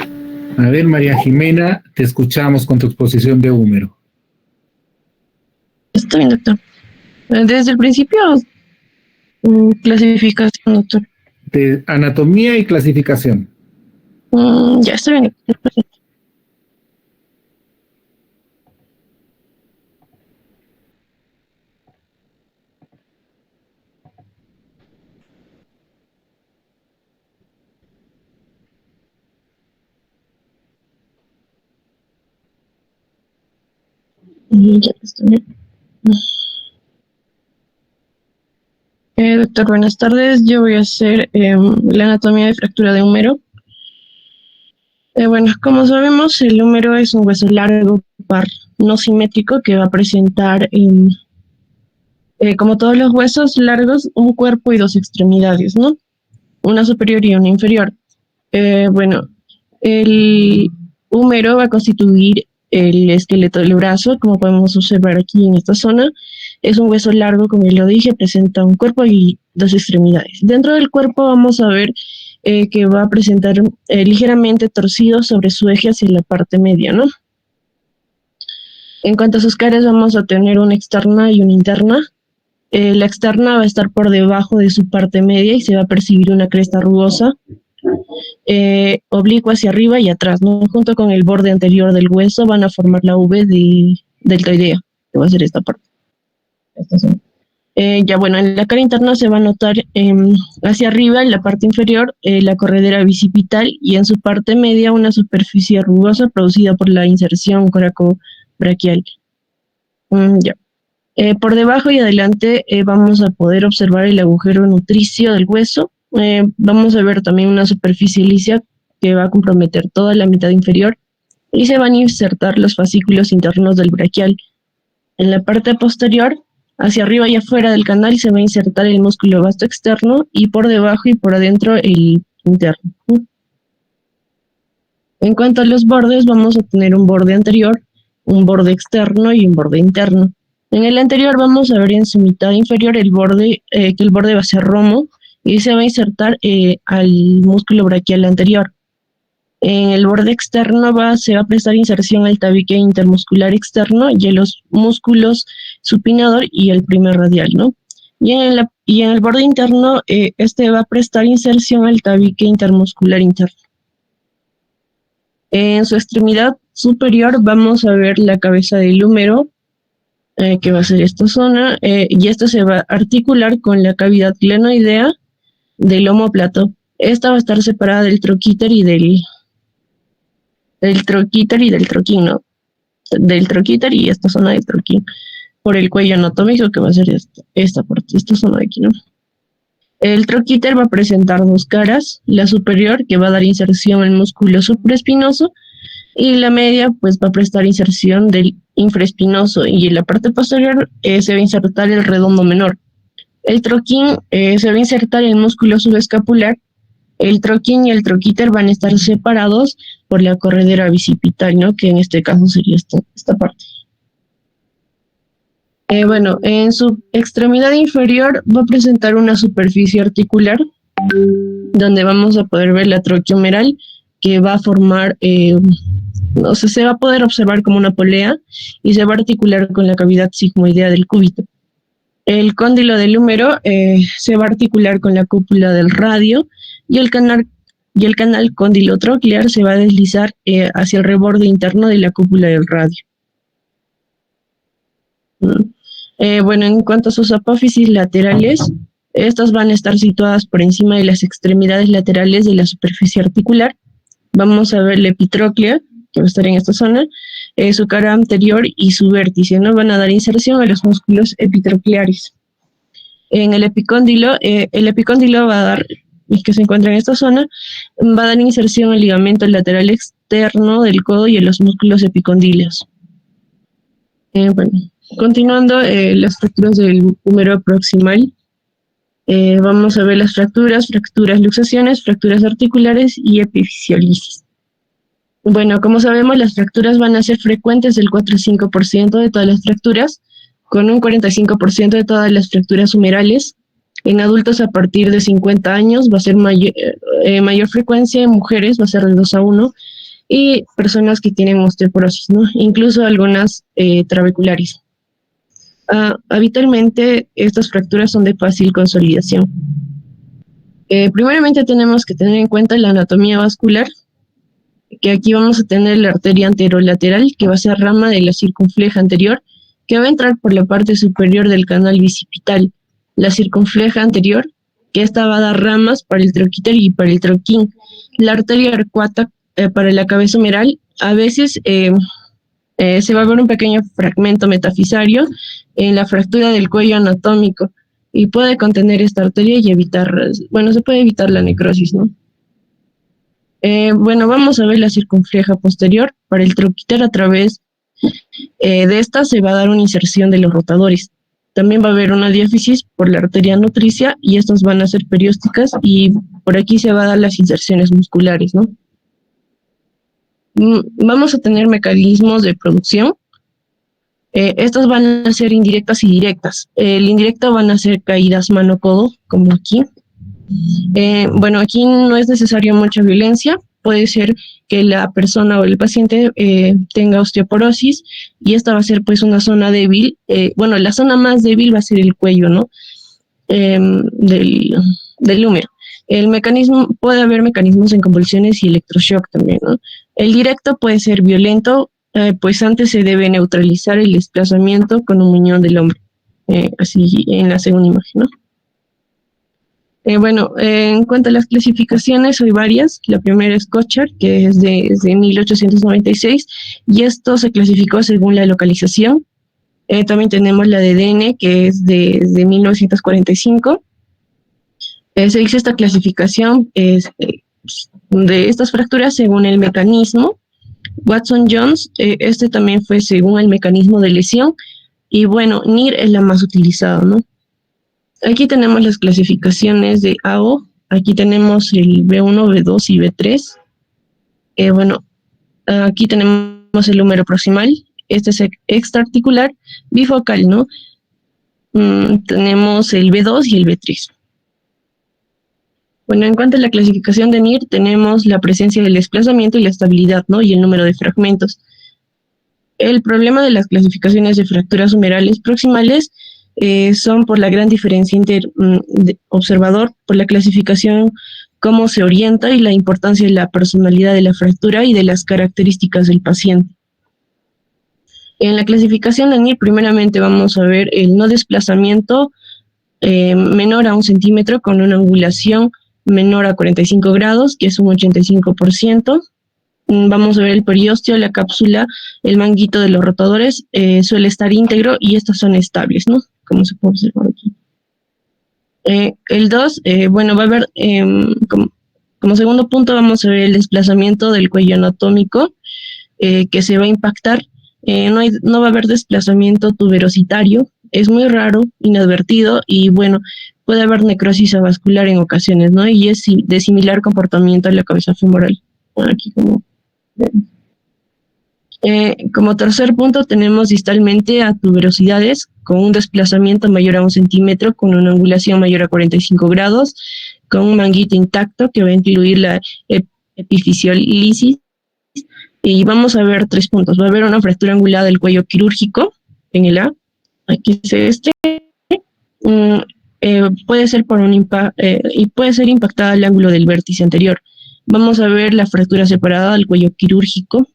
A ver, María Jimena, te escuchamos con tu exposición de húmero. Está bien, doctor. Desde el principio, clasificación, doctor. De anatomía y clasificación. Ya, está bien, doctor. Ya está bien. Doctor, buenas tardes. Yo voy a hacer la anatomía de fractura de húmero. Bueno, como sabemos, el húmero es un hueso largo, par, no simétrico, que va a presentar, como todos los huesos largos, un cuerpo y dos extremidades, ¿no? Una superior y una inferior. Bueno, el húmero va a constituir el esqueleto del brazo, como podemos observar aquí en esta zona. Es un hueso largo, como ya lo dije, presenta un cuerpo y dos extremidades. Dentro del cuerpo vamos a ver que va a presentar ligeramente torcido sobre su eje hacia la parte media, ¿no? En cuanto a sus caras, vamos a tener una externa y una interna. La externa va a estar por debajo de su parte media y se va a percibir una cresta rugosa, oblicua hacia arriba y atrás, ¿no? Junto con el borde anterior del hueso van a formar la V de deltoidea, que va a ser esta parte. Ya bueno, en la cara interna se va a notar hacia arriba, en la parte inferior, la corredera bicipital y en su parte media una superficie rugosa producida por la inserción coracobraquial. Ya. Por debajo y adelante vamos a poder observar el agujero nutricio del hueso. Vamos a ver también una superficie lisa que va a comprometer toda la mitad inferior y se van a insertar los fascículos internos del braquial. En la parte posterior, hacia arriba y afuera del canal, se va a insertar el músculo vasto externo y por debajo y por adentro el interno. En cuanto a los bordes, vamos a tener un borde anterior, un borde externo y un borde interno. En el anterior vamos a ver en su mitad inferior el borde, que el borde va a ser romo y se va a insertar al músculo braquial anterior. En el borde externo se va a prestar inserción al tabique intermuscular externo y a los músculos supinador y el primer radial, ¿no? Y en el borde interno, este va a prestar inserción al tabique intermuscular interno. En su extremidad superior vamos a ver la cabeza del húmero, que va a ser esta zona, y esto se va a articular con la cavidad glenoidea del omóplato. Esta va a estar separada del troquíter y del troquín, ¿no? Del troquíter y esta zona del troquín, por el cuello anatómico, que va a ser esta parte, esta zona de aquí, ¿no? El troquíter va a presentar dos caras, la superior, que va a dar inserción al músculo supraespinoso, y la media, pues va a prestar inserción del infraespinoso, y en la parte posterior se va a insertar el redondo menor. El troquín se va a insertar el músculo subescapular. El troquín y el troquíter van a estar separados por la corredera bicipital, ¿no? Que en este caso sería esta parte. Bueno, en su extremidad inferior va a presentar una superficie articular donde vamos a poder ver la troquiomeral, que va a formar, se va a poder observar como una polea y se va a articular con la cavidad sigmoidea del cúbito. El cóndilo del húmero se va a articular con la cúpula del radio y el canal cóndilo-troclear se va a deslizar hacia el reborde interno de la cúpula del radio. Bueno, en cuanto a sus apófisis laterales, estas van a estar situadas por encima de las extremidades laterales de la superficie articular. Vamos a ver la epitróclea, que va a estar en esta zona, su cara anterior y su vértice, ¿no? Van a dar inserción a los músculos epitrocleares. En el epicóndilo va a dar, que se encuentra en esta zona, va a dar inserción al ligamento lateral externo del codo y a los músculos epicondíleos. Bueno, continuando, las fracturas del húmero proximal. Vamos a ver las fracturas, luxaciones, fracturas articulares y epifisiolisis. Bueno, como sabemos, las fracturas van a ser frecuentes del 4 a 5% de todas las fracturas, con un 45% de todas las fracturas humerales. En adultos a partir de 50 años va a ser mayor frecuencia, en mujeres va a ser de 2 a 1, y personas que tienen osteoporosis, ¿no? Incluso algunas trabeculares. Habitualmente estas fracturas son de fácil consolidación. Primeramente tenemos que tener en cuenta la anatomía vascular, que aquí vamos a tener la arteria anterolateral, que va a ser rama de la circunfleja anterior, que va a entrar por la parte superior del canal bicipital. La circunfleja anterior, que esta va a dar ramas para el troquíter y para el troquín. La arteria arcuata para la cabeza humeral, a veces se va a ver un pequeño fragmento metafisario en la fractura del cuello anatómico y puede contener esta arteria y se puede evitar la necrosis, ¿no? Bueno, vamos a ver la circunfleja posterior. Para el troquíter, a través de esta se va a dar una inserción de los rotadores. También va a haber una diáfisis por la arteria nutricia y estas van a ser periósticas y por aquí se va a dar las inserciones musculares, ¿no? Vamos a tener mecanismos de producción. Estas van a ser indirectas y directas. El indirecto van a ser caídas mano-codo, como aquí. Bueno, aquí no es necesario mucha violencia. Puede ser que la persona o el paciente tenga osteoporosis y esta va a ser pues una zona débil. Bueno, la zona más débil va a ser el cuello, ¿no? Del húmero. Puede haber mecanismos en convulsiones y electroshock también, ¿no? El directo puede ser violento, pues antes se debe neutralizar el desplazamiento con un muñón del hombro, así en la segunda imagen, ¿no? Bueno, en cuanto a las clasificaciones, hay varias. La primera es Kochar, que es de 1896, y esto se clasificó según la localización. También tenemos la de Dehne, que es de 1945. Se hizo esta clasificación de estas fracturas según el mecanismo. Watson-Jones, este también fue según el mecanismo de lesión. Y bueno, NIR es la más utilizada, ¿no? Aquí tenemos las clasificaciones de AO. Aquí tenemos el B1, B2 y B3. Bueno, aquí tenemos el húmero proximal. Este es extraarticular, bifocal, ¿no? Tenemos el B2 y el B3. Bueno, en cuanto a la clasificación de NIR, tenemos la presencia del desplazamiento y la estabilidad, ¿no? Y el número de fragmentos. El problema de las clasificaciones de fracturas humerales proximales son por la gran diferencia observador, por la clasificación, cómo se orienta y la importancia de la personalidad de la fractura y de las características del paciente. En la clasificación de NIR, primeramente vamos a ver el no desplazamiento menor a 1 centímetro con una angulación menor a 45 grados, que es un 85%. Vamos a ver el periósteo, la cápsula, el manguito de los rotadores suele estar íntegro y estas son estables, ¿no? Como se puede observar aquí. El 2, bueno, va a haber, como segundo punto, vamos a ver el desplazamiento del cuello anatómico que se va a impactar. No va a haber desplazamiento tuberositario, es muy raro, inadvertido y bueno, puede haber necrosis avascular en ocasiones, ¿no? Y es de similar comportamiento a la cabeza femoral. Aquí como tercer punto tenemos distalmente a tuberosidades con un desplazamiento mayor a 1 centímetro, con una angulación mayor a 45 grados, con un manguito intacto que va a incluir la epifisiolisis. Y vamos a ver 3 puntos. Va a haber una fractura angulada del cuello quirúrgico en el A. Aquí es este. Puede ser por y puede ser impactada el ángulo del vértice anterior. Vamos a ver la fractura separada del cuello quirúrgico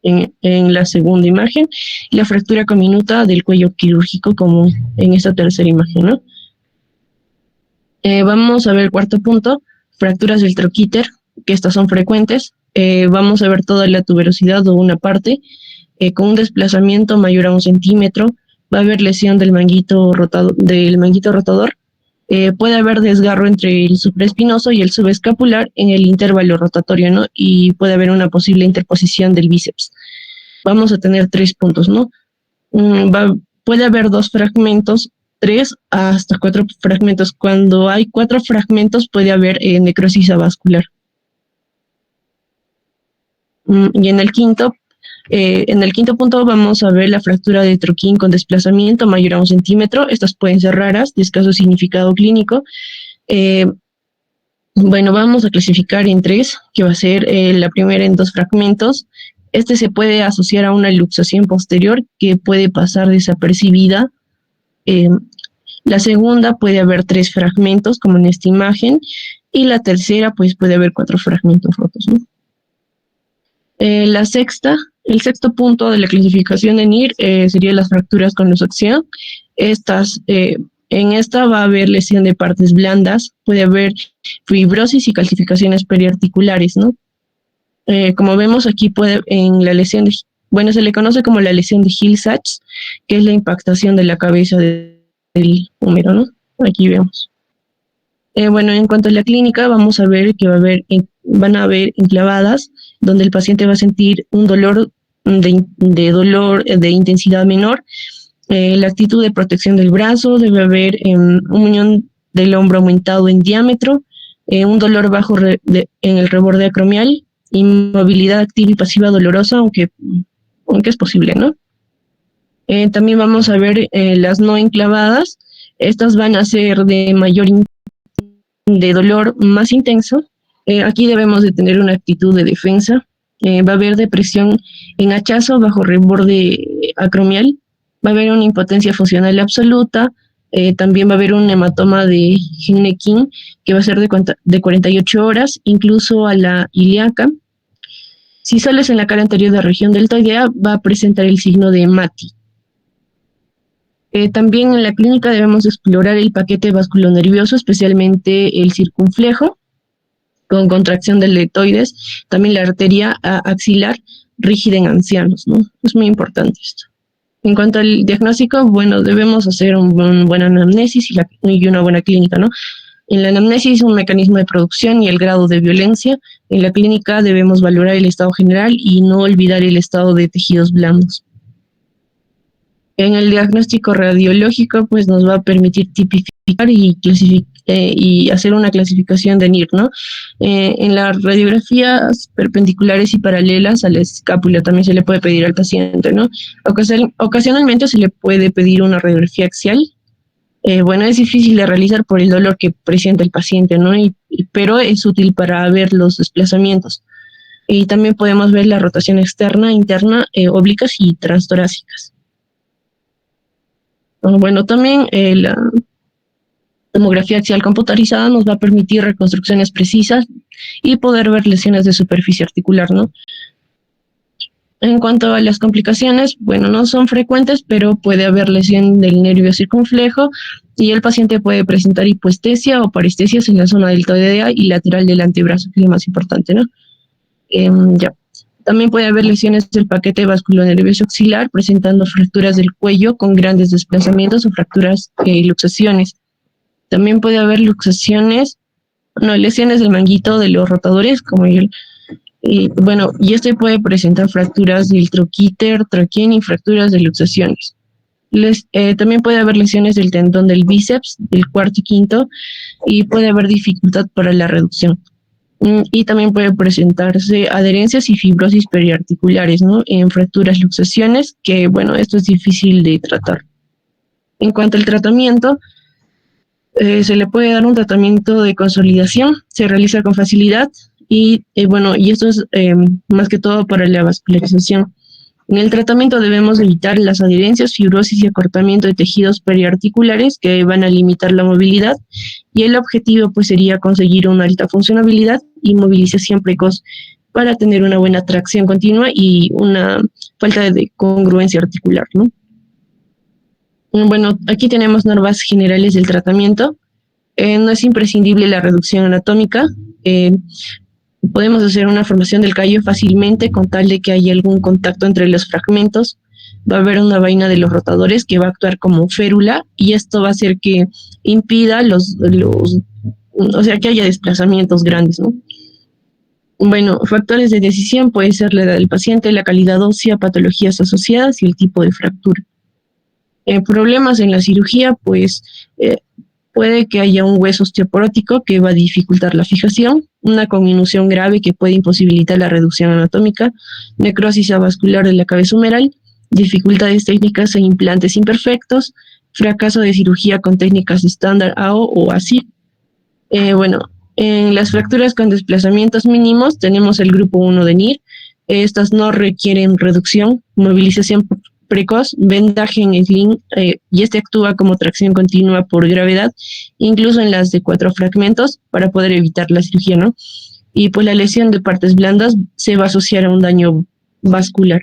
en la segunda imagen y la fractura comminuta del cuello quirúrgico como en esta tercera imagen, ¿no? Vamos a ver el cuarto punto, fracturas del troquíter, que estas son frecuentes. Vamos a ver toda la tuberosidad o una parte con un desplazamiento mayor a 1 centímetro. Va a haber lesión del manguito rotador. Puede haber desgarro entre el supraespinoso y el subescapular en el intervalo rotatorio, ¿no? Y puede haber una posible interposición del bíceps. Vamos a tener 3 puntos, ¿no? Puede haber 2 fragmentos, 3 hasta 4 fragmentos. Cuando hay 4 fragmentos puede haber necrosis avascular. Y en el quinto punto vamos a ver la fractura de troquín con desplazamiento mayor a 1 centímetro. Estas pueden ser raras, de escaso significado clínico. Bueno, vamos a clasificar en 3, que va a ser la primera en 2 fragmentos. Este se puede asociar a una luxación posterior que puede pasar desapercibida. La segunda puede haber 3 fragmentos, como en esta imagen, y la tercera pues puede haber 4 fragmentos rotos, ¿no? El sexto punto de la clasificación de NIR sería las fracturas con luxación. En esta va a haber lesión de partes blandas, puede haber fibrosis y calcificaciones periarticulares, ¿no? Como vemos aquí en la lesión se le conoce como la lesión de Hill-Sachs, que es la impactación de la cabeza del húmero, ¿no? Aquí vemos. Bueno, en cuanto a la clínica, vamos a ver que van a haber enclavadas, donde el paciente va a sentir un dolor de intensidad menor, la actitud de protección del brazo, debe haber unión del hombro aumentado en diámetro, un dolor bajo en el reborde acromial, inmovilidad activa y pasiva dolorosa, aunque es posible, ¿no? También vamos a ver las no enclavadas. Estas van a ser de dolor más intenso. Aquí debemos de tener una actitud de defensa. Va a haber depresión en hachazo bajo reborde acromial. Va a haber una impotencia funcional absoluta. También va a haber un hematoma de Hennekin que va a ser de 48 horas, incluso a la ilíaca. Si sales en la cara anterior de la región deltoidea, va a presentar el signo de MATI. También en la clínica debemos explorar el paquete vasculonervioso, especialmente el circunflejo, con contracción del deltoides, también la arteria axilar rígida en ancianos, ¿no? Es muy importante esto. En cuanto al diagnóstico, bueno, debemos hacer una buena anamnesis y una buena clínica, ¿no? En la anamnesis, un mecanismo de producción y el grado de violencia. En la clínica debemos valorar el estado general y no olvidar el estado de tejidos blandos. En el diagnóstico radiológico, pues nos va a permitir tipificar y hacer una clasificación de NIR, ¿no? En las radiografías perpendiculares y paralelas a la escápula también se le puede pedir al paciente, ¿no? Ocasionalmente se le puede pedir una radiografía axial. Bueno, es difícil de realizar por el dolor que presenta el paciente, ¿no? Pero es útil para ver los desplazamientos. Y también podemos ver la rotación externa, interna, oblicuas y transtorácicas. Bueno, también la tomografía axial computarizada nos va a permitir reconstrucciones precisas y poder ver lesiones de superficie articular, ¿no? En cuanto a las complicaciones, bueno, no son frecuentes, pero puede haber lesión del nervio circunflejo y el paciente puede presentar hipoestesia o parestesias en la zona deltoidea y lateral del antebrazo, que es lo más importante, ¿no? Ya. También puede haber lesiones del paquete vasculonervioso axilar, presentando fracturas del cuello con grandes desplazamientos o fracturas y luxaciones. También puede haber lesiones del manguito de los rotadores, como y este puede presentar fracturas del troquíter, troquién y fracturas de luxaciones. También puede haber lesiones del tendón del bíceps, del cuarto y quinto, y puede haber dificultad para la reducción. Y también puede presentarse adherencias y fibrosis periarticulares, ¿no? En fracturas, luxaciones, que bueno, esto es difícil de tratar. En cuanto al tratamiento, se le puede dar un tratamiento de consolidación, se realiza con facilidad y esto es más que todo para la vascularización. En el tratamiento debemos evitar las adherencias, fibrosis y acortamiento de tejidos periarticulares que van a limitar la movilidad, y el objetivo pues sería conseguir una alta funcionabilidad y movilización precoz para tener una buena tracción continua y una falta de congruencia articular, ¿no? Bueno, aquí tenemos normas generales del tratamiento. No es imprescindible la reducción anatómica. Podemos hacer una formación del callo fácilmente con tal de que haya algún contacto entre los fragmentos. Va a haber una vaina de los rotadores que va a actuar como férula y esto va a hacer que impida que haya desplazamientos grandes, ¿no? Bueno, factores de decisión puede ser la edad del paciente, la calidad ósea, patologías asociadas y el tipo de fractura. Problemas en la cirugía, pues puede que haya un hueso osteoporótico que va a dificultar la fijación, una conminución grave que puede imposibilitar la reducción anatómica, necrosis avascular de la cabeza humeral, dificultades técnicas e implantes imperfectos, fracaso de cirugía con técnicas estándar AO o ASI. En las fracturas con desplazamientos mínimos tenemos el grupo 1 de NIR. Estas no requieren reducción, movilización precoz, vendaje en sling, y este actúa como tracción continua por gravedad, incluso en las de 4 fragmentos, para poder evitar la cirugía, ¿no? Y pues la lesión de partes blandas se va a asociar a un daño vascular.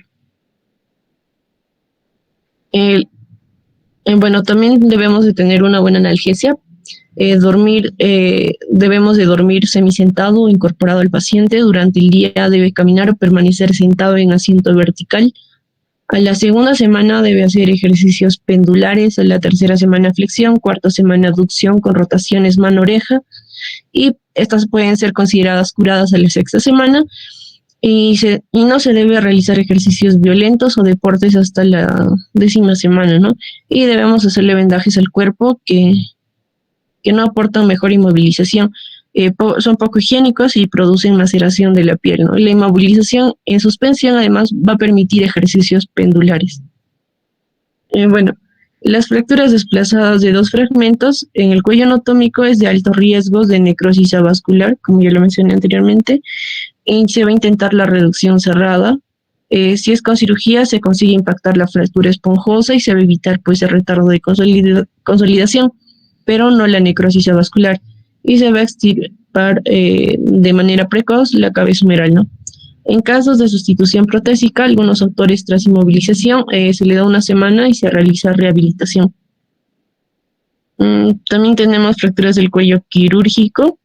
También debemos de tener una buena analgesia. Debemos de dormir semisentado o incorporado al paciente. Durante el día debe caminar o permanecer sentado en asiento vertical. A la segunda semana debe hacer ejercicios pendulares, a la tercera semana flexión, cuarta semana abducción con rotaciones mano-oreja, y estas pueden ser consideradas curadas a la sexta semana, y no se debe realizar ejercicios violentos o deportes hasta la 10ª semana, ¿no? Y debemos hacerle vendajes al cuerpo que no aportan mejor inmovilización. Son poco higiénicos y producen maceración de la piel, ¿no? La inmovilización en suspensión además va a permitir ejercicios pendulares. Las fracturas desplazadas de 2 fragmentos en el cuello anatómico es de alto riesgo de necrosis avascular, como ya lo mencioné anteriormente, y se va a intentar la reducción cerrada. Si es con cirugía, se consigue impactar la fractura esponjosa y se va a evitar pues el retardo de consolidación, pero no la necrosis avascular, y se va a extirpar de manera precoz la cabeza humeral, ¿no? En casos de sustitución protésica, algunos autores tras inmovilización se le da 1 semana y se realiza rehabilitación. También tenemos fracturas del cuello quirúrgico.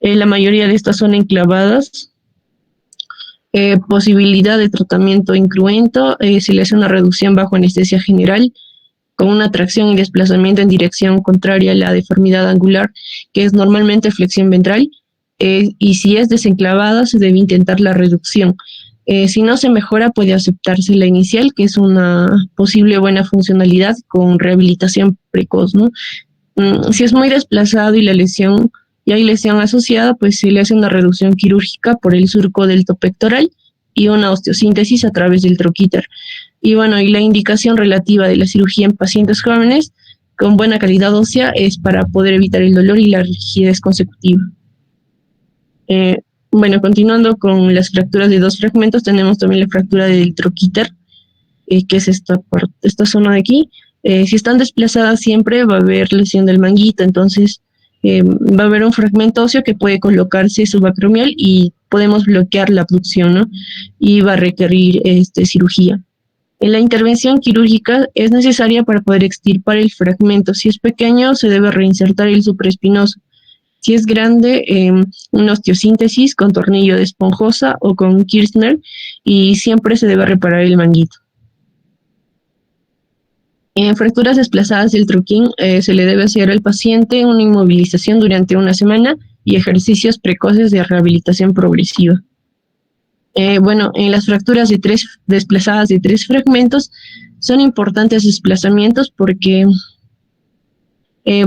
La mayoría de estas son enclavadas. Posibilidad de tratamiento incruento, se le hace una reducción bajo anestesia general, con una tracción y desplazamiento en dirección contraria a la deformidad angular, que es normalmente flexión ventral, y si es desenclavada se debe intentar la reducción. Si no se mejora, puede aceptarse la inicial, que es una posible buena funcionalidad con rehabilitación precoz, ¿no? Si es muy desplazado y hay lesión asociada, pues se le hace una reducción quirúrgica por el surco delto pectoral y una osteosíntesis a través del troquíter. Y la indicación relativa de la cirugía en pacientes jóvenes con buena calidad ósea es para poder evitar el dolor y la rigidez consecutiva. Continuando con las fracturas de 2 fragmentos, tenemos también la fractura del troquíter, que es esta zona de aquí. Si están desplazadas siempre va a haber lesión del manguito, entonces va a haber un fragmento óseo que puede colocarse subacromial y podemos bloquear la abducción, ¿no? Y va a requerir cirugía. La intervención quirúrgica es necesaria para poder extirpar el fragmento. Si es pequeño, se debe reinsertar el supraespinoso. Si es grande, una osteosíntesis con tornillo de esponjosa o con Kirchner, y siempre se debe reparar el manguito. En fracturas desplazadas del troquín se le debe hacer al paciente una inmovilización durante una semana y ejercicios precoces de rehabilitación progresiva. En las fracturas desplazadas de 3 fragmentos son importantes desplazamientos porque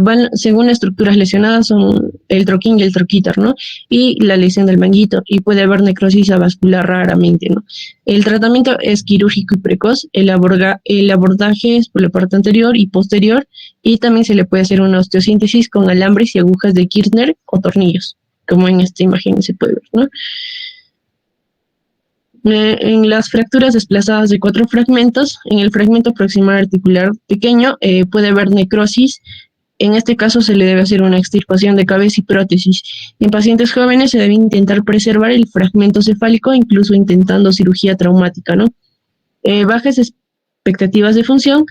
van según estructuras lesionadas, son el troquín y el troquíter, ¿no? Y la lesión del manguito, y puede haber necrosis avascular raramente, ¿no? El tratamiento es quirúrgico y precoz, el abordaje es por la parte anterior y posterior, y también se le puede hacer una osteosíntesis con alambres y agujas de Kirchner o tornillos, como en esta imagen se puede ver, ¿no? En las fracturas desplazadas de 4 fragmentos, en el fragmento proximal articular pequeño puede haber necrosis. En este caso se le debe hacer una extirpación de cabeza y prótesis. En pacientes jóvenes se debe intentar preservar el fragmento cefálico, incluso intentando cirugía traumática, ¿no? Bajas expectativas de función,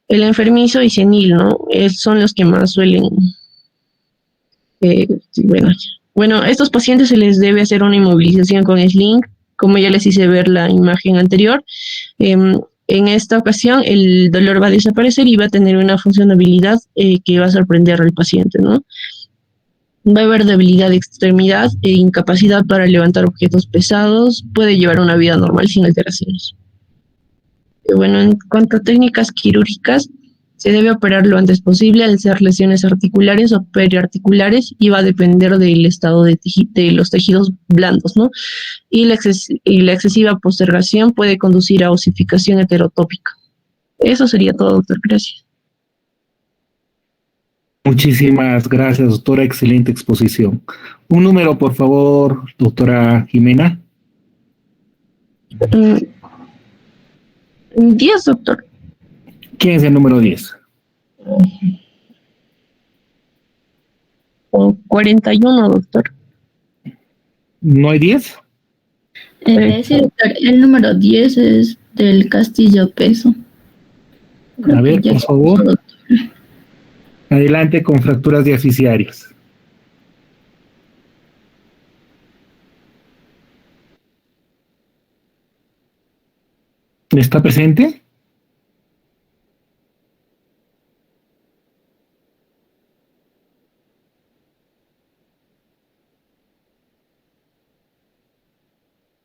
el enfermizo y senil, ¿no? Son los que más suelen... a estos pacientes se les debe hacer una inmovilización con sling, como ya les hice ver la imagen anterior. En esta ocasión el dolor va a desaparecer y va a tener una funcionabilidad que va a sorprender al paciente, ¿no? Va a haber debilidad de extremidad e incapacidad para levantar objetos pesados, puede llevar una vida normal sin alteraciones. En cuanto a técnicas quirúrgicas, se debe operar lo antes posible al ser lesiones articulares o periarticulares, y va a depender del estado de los tejidos blandos, ¿no? Y la excesiva postergación puede conducir a osificación heterotópica. Eso sería todo, doctor. Gracias. Muchísimas gracias, doctora. Excelente exposición. Un número, por favor, doctora Jimena. 10, doctor. ¿Quién es el número 10? 41, doctor. ¿No hay 10? Sí, doctor. El número 10 es del Castillo Peso. A ver, por favor. Adelante con fracturas diaficiarias. ¿Está presente?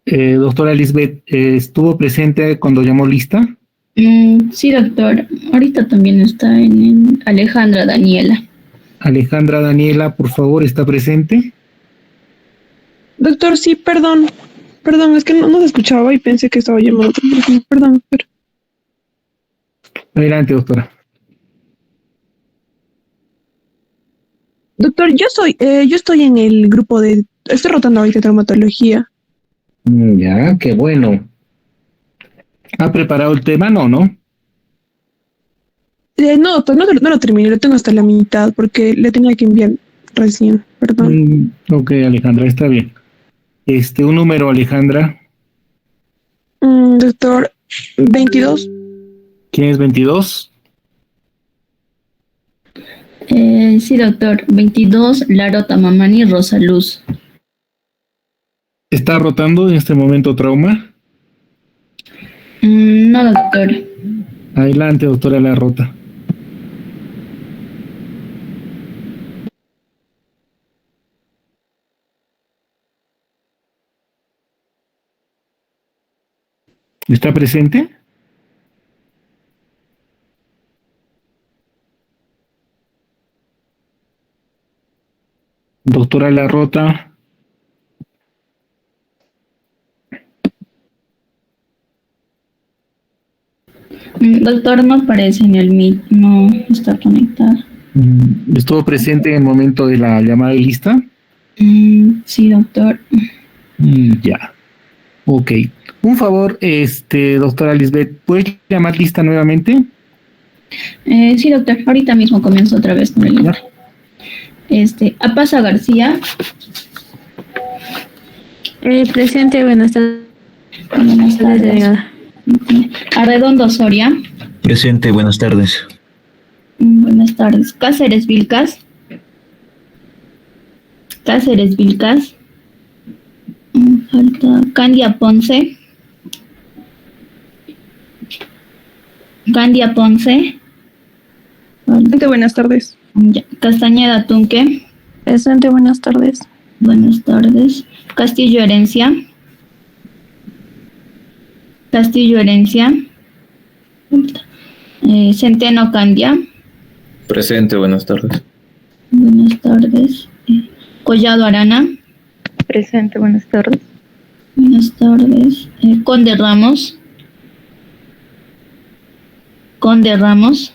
Doctora Lisbeth, ¿estuvo presente cuando llamó lista? Sí, doctor. Ahorita también está en Alejandra Daniela. Alejandra Daniela, por favor, ¿está presente? Doctor, sí, perdón, es que no se escuchaba y pensé que estaba llamando. Perdón, doctor. Adelante, doctora. Doctor, yo estoy en el grupo estoy rotando ahorita traumatología. Ya, qué bueno. ¿Ha preparado el tema? No. No, doctor, no lo terminé, lo tengo hasta la mitad porque le tenía que enviar recién, perdón. Ok, Alejandra, está bien. Un número, Alejandra. Doctor, 22. ¿Quién es 22? Sí, doctor, 22, Larota Mamani Rosa Luz. ¿Está rotando en este momento trauma? No, doctor. Adelante, doctora Larrota. ¿Está presente? Doctora Larrota. Doctor, no aparece en el Meet, no está conectada. ¿Estuvo presente en el momento de la llamada de lista? Sí, doctor. Ya. Ok. Un favor, doctora Lisbeth, ¿puedes llamar lista nuevamente? Sí, doctor, ahorita mismo comienzo otra vez con el libro. Apasa García. Presente, buenas tardes. Buenas tardes. Arredondo Soria. Presente, buenas tardes. Buenas tardes. Cáceres Vilcas. Cáceres Vilcas. Falta Candia Ponce. Candia Ponce. Presente, buenas tardes. Castañeda Tunque. Presente, buenas tardes. Buenas tardes. Castillo Herencia. Castillo Herencia. Centeno Candia. Presente, buenas tardes. Buenas tardes. Collado Arana. Presente, buenas tardes. Buenas tardes. Conde Ramos. Conde Ramos.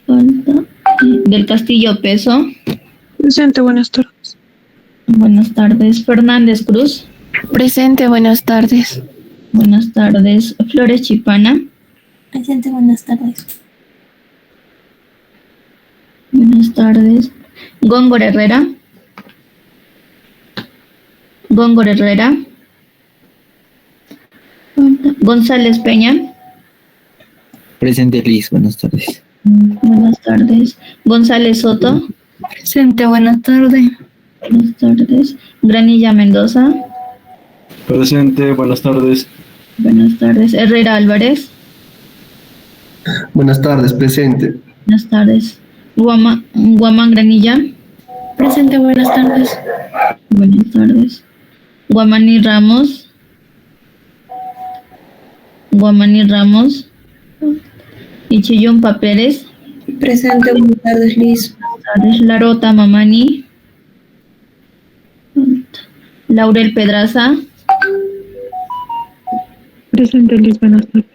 Falta. Del Castillo Peso. Presente, buenas tardes. Buenas tardes. Fernández Cruz. Presente, buenas tardes. Buenas tardes. Flores Chipana. Presente, buenas tardes. Buenas tardes. Góngora Herrera. Góngora Herrera. González Peña. Presente, Liz, buenas tardes. Buenas tardes. González Soto. Presente, buenas tardes. Buenas tardes. Granilla Mendoza. Presente, buenas tardes. Buenas tardes. Herrera Álvarez. Buenas tardes, presente. Buenas tardes. Guamán Granilla. Presente, buenas tardes. Buenas tardes. Guamaní Ramos. Guamaní Ramos. Y Chiyumpa Pérez. Presente, buenas tardes, Liz. Buenas tardes. Larota Mamani. Laurel Pedraza. Presente, Liz, buenas tardes.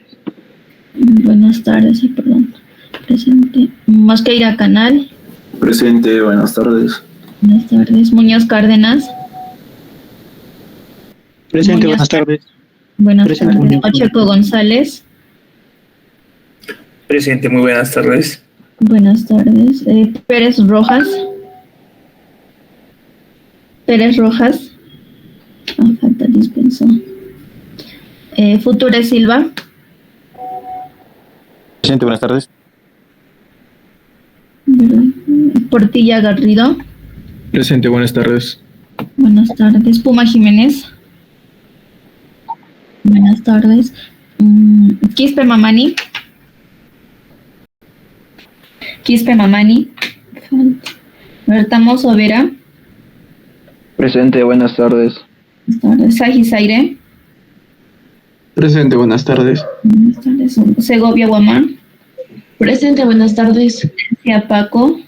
Buenas tardes, perdón. Presente. Mosqueira Canal. Presente, buenas tardes. Buenas tardes. Muñoz Cárdenas. Presente, Muñoz. buenas tardes. Buenas Presente, tardes. Muñoz. Pacheco González. Presente, muy buenas tardes. Buenas tardes. Pérez Rojas. Pérez Rojas. Falta dispensa. Future Silva. Presente, buenas tardes. Portilla Garrido. Presente, buenas tardes. Buenas tardes. Puma Jiménez. Buenas tardes. Quispe Mamani. Quispe Mamani. Bertamos Overa. Presente, buenas tardes. Buenas tardes. Saji Zaire. Presente, buenas tardes. Buenas tardes. Segovia Guamán. Presente, buenas tardes. Paco.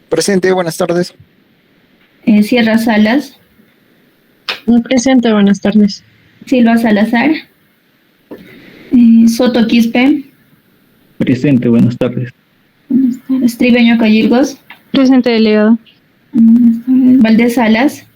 Presente, buenas tardes. Sierra Salas. Presente, buenas tardes. Silva Salazar. Soto Quispe. Presente, buenas tardes. Buenas tardes. Tribeño Cayilgos. Presente, delegado. Buenas tardes. Valdés Salas.